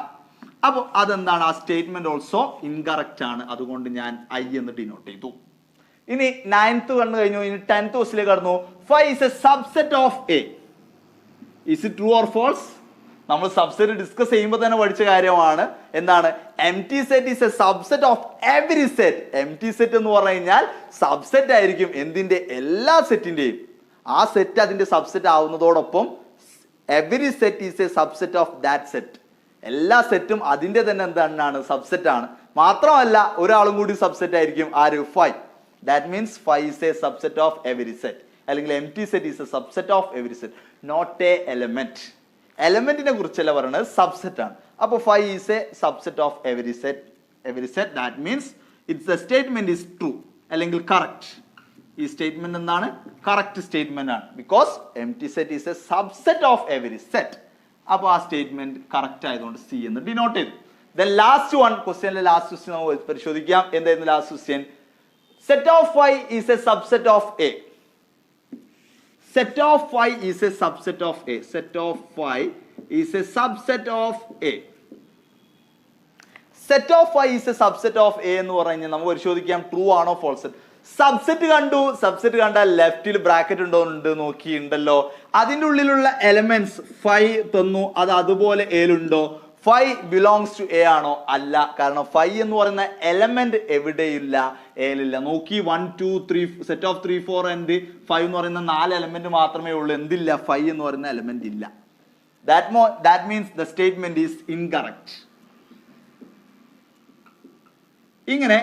അപ്പൊ അതെന്താണ്? ആ സ്റ്റേറ്റ്മെന്റ് ഓൾസോ ഇൻകറക്റ്റ് ആണ്. അതുകൊണ്ട് ഞാൻ I എന്ന് ഡിനോട്ട് ചെയ്തു. ഇനി 9th കണ്ടു കഴിഞ്ഞു. ഇനി 10th ക്വസ്റ്റിലേക്ക് കടന്നു. 5 is a subset of A. Is it true or false? നമ്മൾ സബ്സെറ്റ് ഡിസ്കസ് ചെയ്യുമ്പോൾ തന്നെ പഠിച്ച കാര്യമാണ്. എന്താണ്? Empty set is a subset of every set. Empty set എന്ന് പറഞ്ഞു കഴിഞ്ഞാൽ സബ്സെറ്റ് ആയിരിക്കും എന്തിന്റെ? എല്ലാ സെറ്റിന്റെയും. ആ സെറ്റ് അതിന്റെ സബ്സെറ്റ് ആവുന്നതോടൊപ്പം every set is a subset of that set. എല്ലാ സെറ്റും അതിന്റെ തന്നെ എന്താണ്? സബ്സെറ്റ് ആണ്. മാത്രമല്ല ഒരാളും കൂടി സബ്സെറ്റ് ആയിരിക്കും. ആര്? 5. That means 5 is a subset of every set. അല്ലെങ്കിൽ empty set is a subset of every set, not a element. എലമെന്റിനെ കുറിച്ചല്ല പറയുന്നത്, സബ്സെറ്റ് ആണ്. അപ്പൊ 5 is a subset of every set. That means it's a statement is true അല്ലെങ്കിൽ correct. ഈ statement എന്താണ്? Correct statement ആണ്. Because empty set is a subset of every set. അപ്പൊ ആ സ്റ്റേറ്റ്മെന്റ് കറക്റ്റ് ആയതുകൊണ്ട് സി എന്ന് ഡിനോട്ട് ചെയ്തു. ദെൻ ലാസ്റ്റ് വൺ, ക്വസ്റ്റ്യനിലെ ലാസ്റ്റ് ക്വസ്റ്റ്യൻ നമുക്ക് പരിശോധിക്കാം. എന്തായിരുന്നു last question? Set of 5 is a subset of A. Set of 5 is a subset of A. Set of 5 is a subset of A. Set of 5 is a subset of A എന്ന് പറഞ്ഞാൽ നമുക്ക് പരിശോധിക്കാം true ആണോ false. Subset കണ്ടു. Subset കണ്ടാൽ ലെഫ്റ്റിൽ bracket ഉണ്ടോ? ഉണ്ട്. നോക്കിയിട്ടുണ്ടല്ലോ. അതിന്റെ ഉള്ളിലുള്ള എലമെന്റ്സ് 5 തന്നു, അത് അതുപോലെ ഏലുണ്ടോ? 5 ബിലോങ്സ് ടു എ ആണോ? അല്ല. കാരണം 5 എന്ന് പറയുന്ന എലമെന്റ് എവിടെയില്ല? ഏലില്ല. നോക്കി 1 2 3 സെറ്റ് ഓഫ് 3 4 ആൻഡ് 5 എന്ന് പറയുന്ന 4 എലമെന്റ് മാത്രമേ ഉള്ളൂ. എന്തില്ല? 5 എന്ന് പറയുന്ന എലമെന്റ് ഇല്ല. That means the statement is incorrect. ഇങ്ങനെ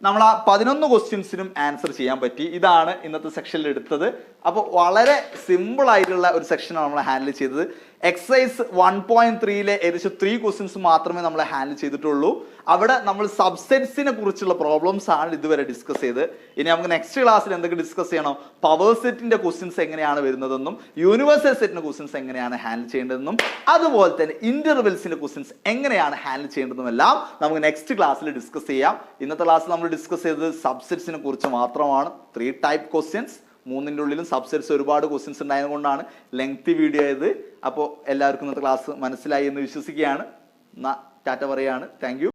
നമ്മൾ ആ 11 ക്വസ്റ്റ്യൻസിനും ആൻസർ ചെയ്യാൻ പറ്റി. ഇതാണ് ഇന്നത്തെ സെക്ഷനിൽ എടുത്തത്. അപ്പോൾ വളരെ സിമ്പിൾ ആയിട്ടുള്ള ഒരു സെക്ഷനാണ് നമ്മൾ ഹാൻഡിൽ ചെയ്തത്. എക്സസൈസ് 1.3-ലെ ഏകദേശം 3 ക്വസ്റ്റ്യൻസ് മാത്രമേ നമ്മൾ ഹാൻഡിൽ ചെയ്തിട്ടുള്ളൂ. അവിടെ നമ്മൾ സബ്സെറ്റ്സിനെ കുറിച്ചുള്ള പ്രോബ്ലംസ് ആണ് ഇതുവരെ ഡിസ്കസ് ചെയ്ത്. ഇനി നമുക്ക് നെക്സ്റ്റ് ക്ലാസ്സിൽ എന്തൊക്കെ ഡിസ്കസ് ചെയ്യണം? പവർ സെറ്റിന്റെ ക്വസ്റ്റ്യൻസ് എങ്ങനെയാണ് വരുന്നതെന്നും യൂണിവേഴ്സൽ സെറ്റിന്റെ ക്വസ്റ്റ്യൻസ് എങ്ങനെയാണ് ഹാൻഡിൽ ചെയ്യേണ്ടതെന്നും അതുപോലെ തന്നെ ഇന്റർവെൽസിന്റെ ക്വസ്റ്റ്യൻസ് എങ്ങനെയാണ് ഹാൻഡിൽ ചെയ്യേണ്ടതെന്നും എല്ലാം നമുക്ക് നെക്സ്റ്റ് ക്ലാസ്സിൽ ഡിസ്കസ് ചെയ്യാം. ഇന്നത്തെ ക്ലാസ്സിൽ നമ്മൾ ഡിസ്കസ് ചെയ്തത് സബ്സെറ്റ്സിനെ കുറിച്ച് മാത്രമാണ്. 3 ടൈപ്പ് ക്വസ്റ്റ്യൻസ്, 3ന്റെ ഉള്ളിലും സബ്സെറ്റ്സ് ഒരുപാട് ക്വസ്റ്റ്യൻസ് ഉണ്ടായതുകൊണ്ടാണ് ലെങ്തി വീഡിയോ ആയത്. അപ്പോൾ എല്ലാവർക്കും ഇന്നത്തെ ക്ലാസ് മനസ്സിലായി എന്ന് വിശ്വസിക്കുകയാണ്. ടാറ്റ പറയാണ്. Thank you.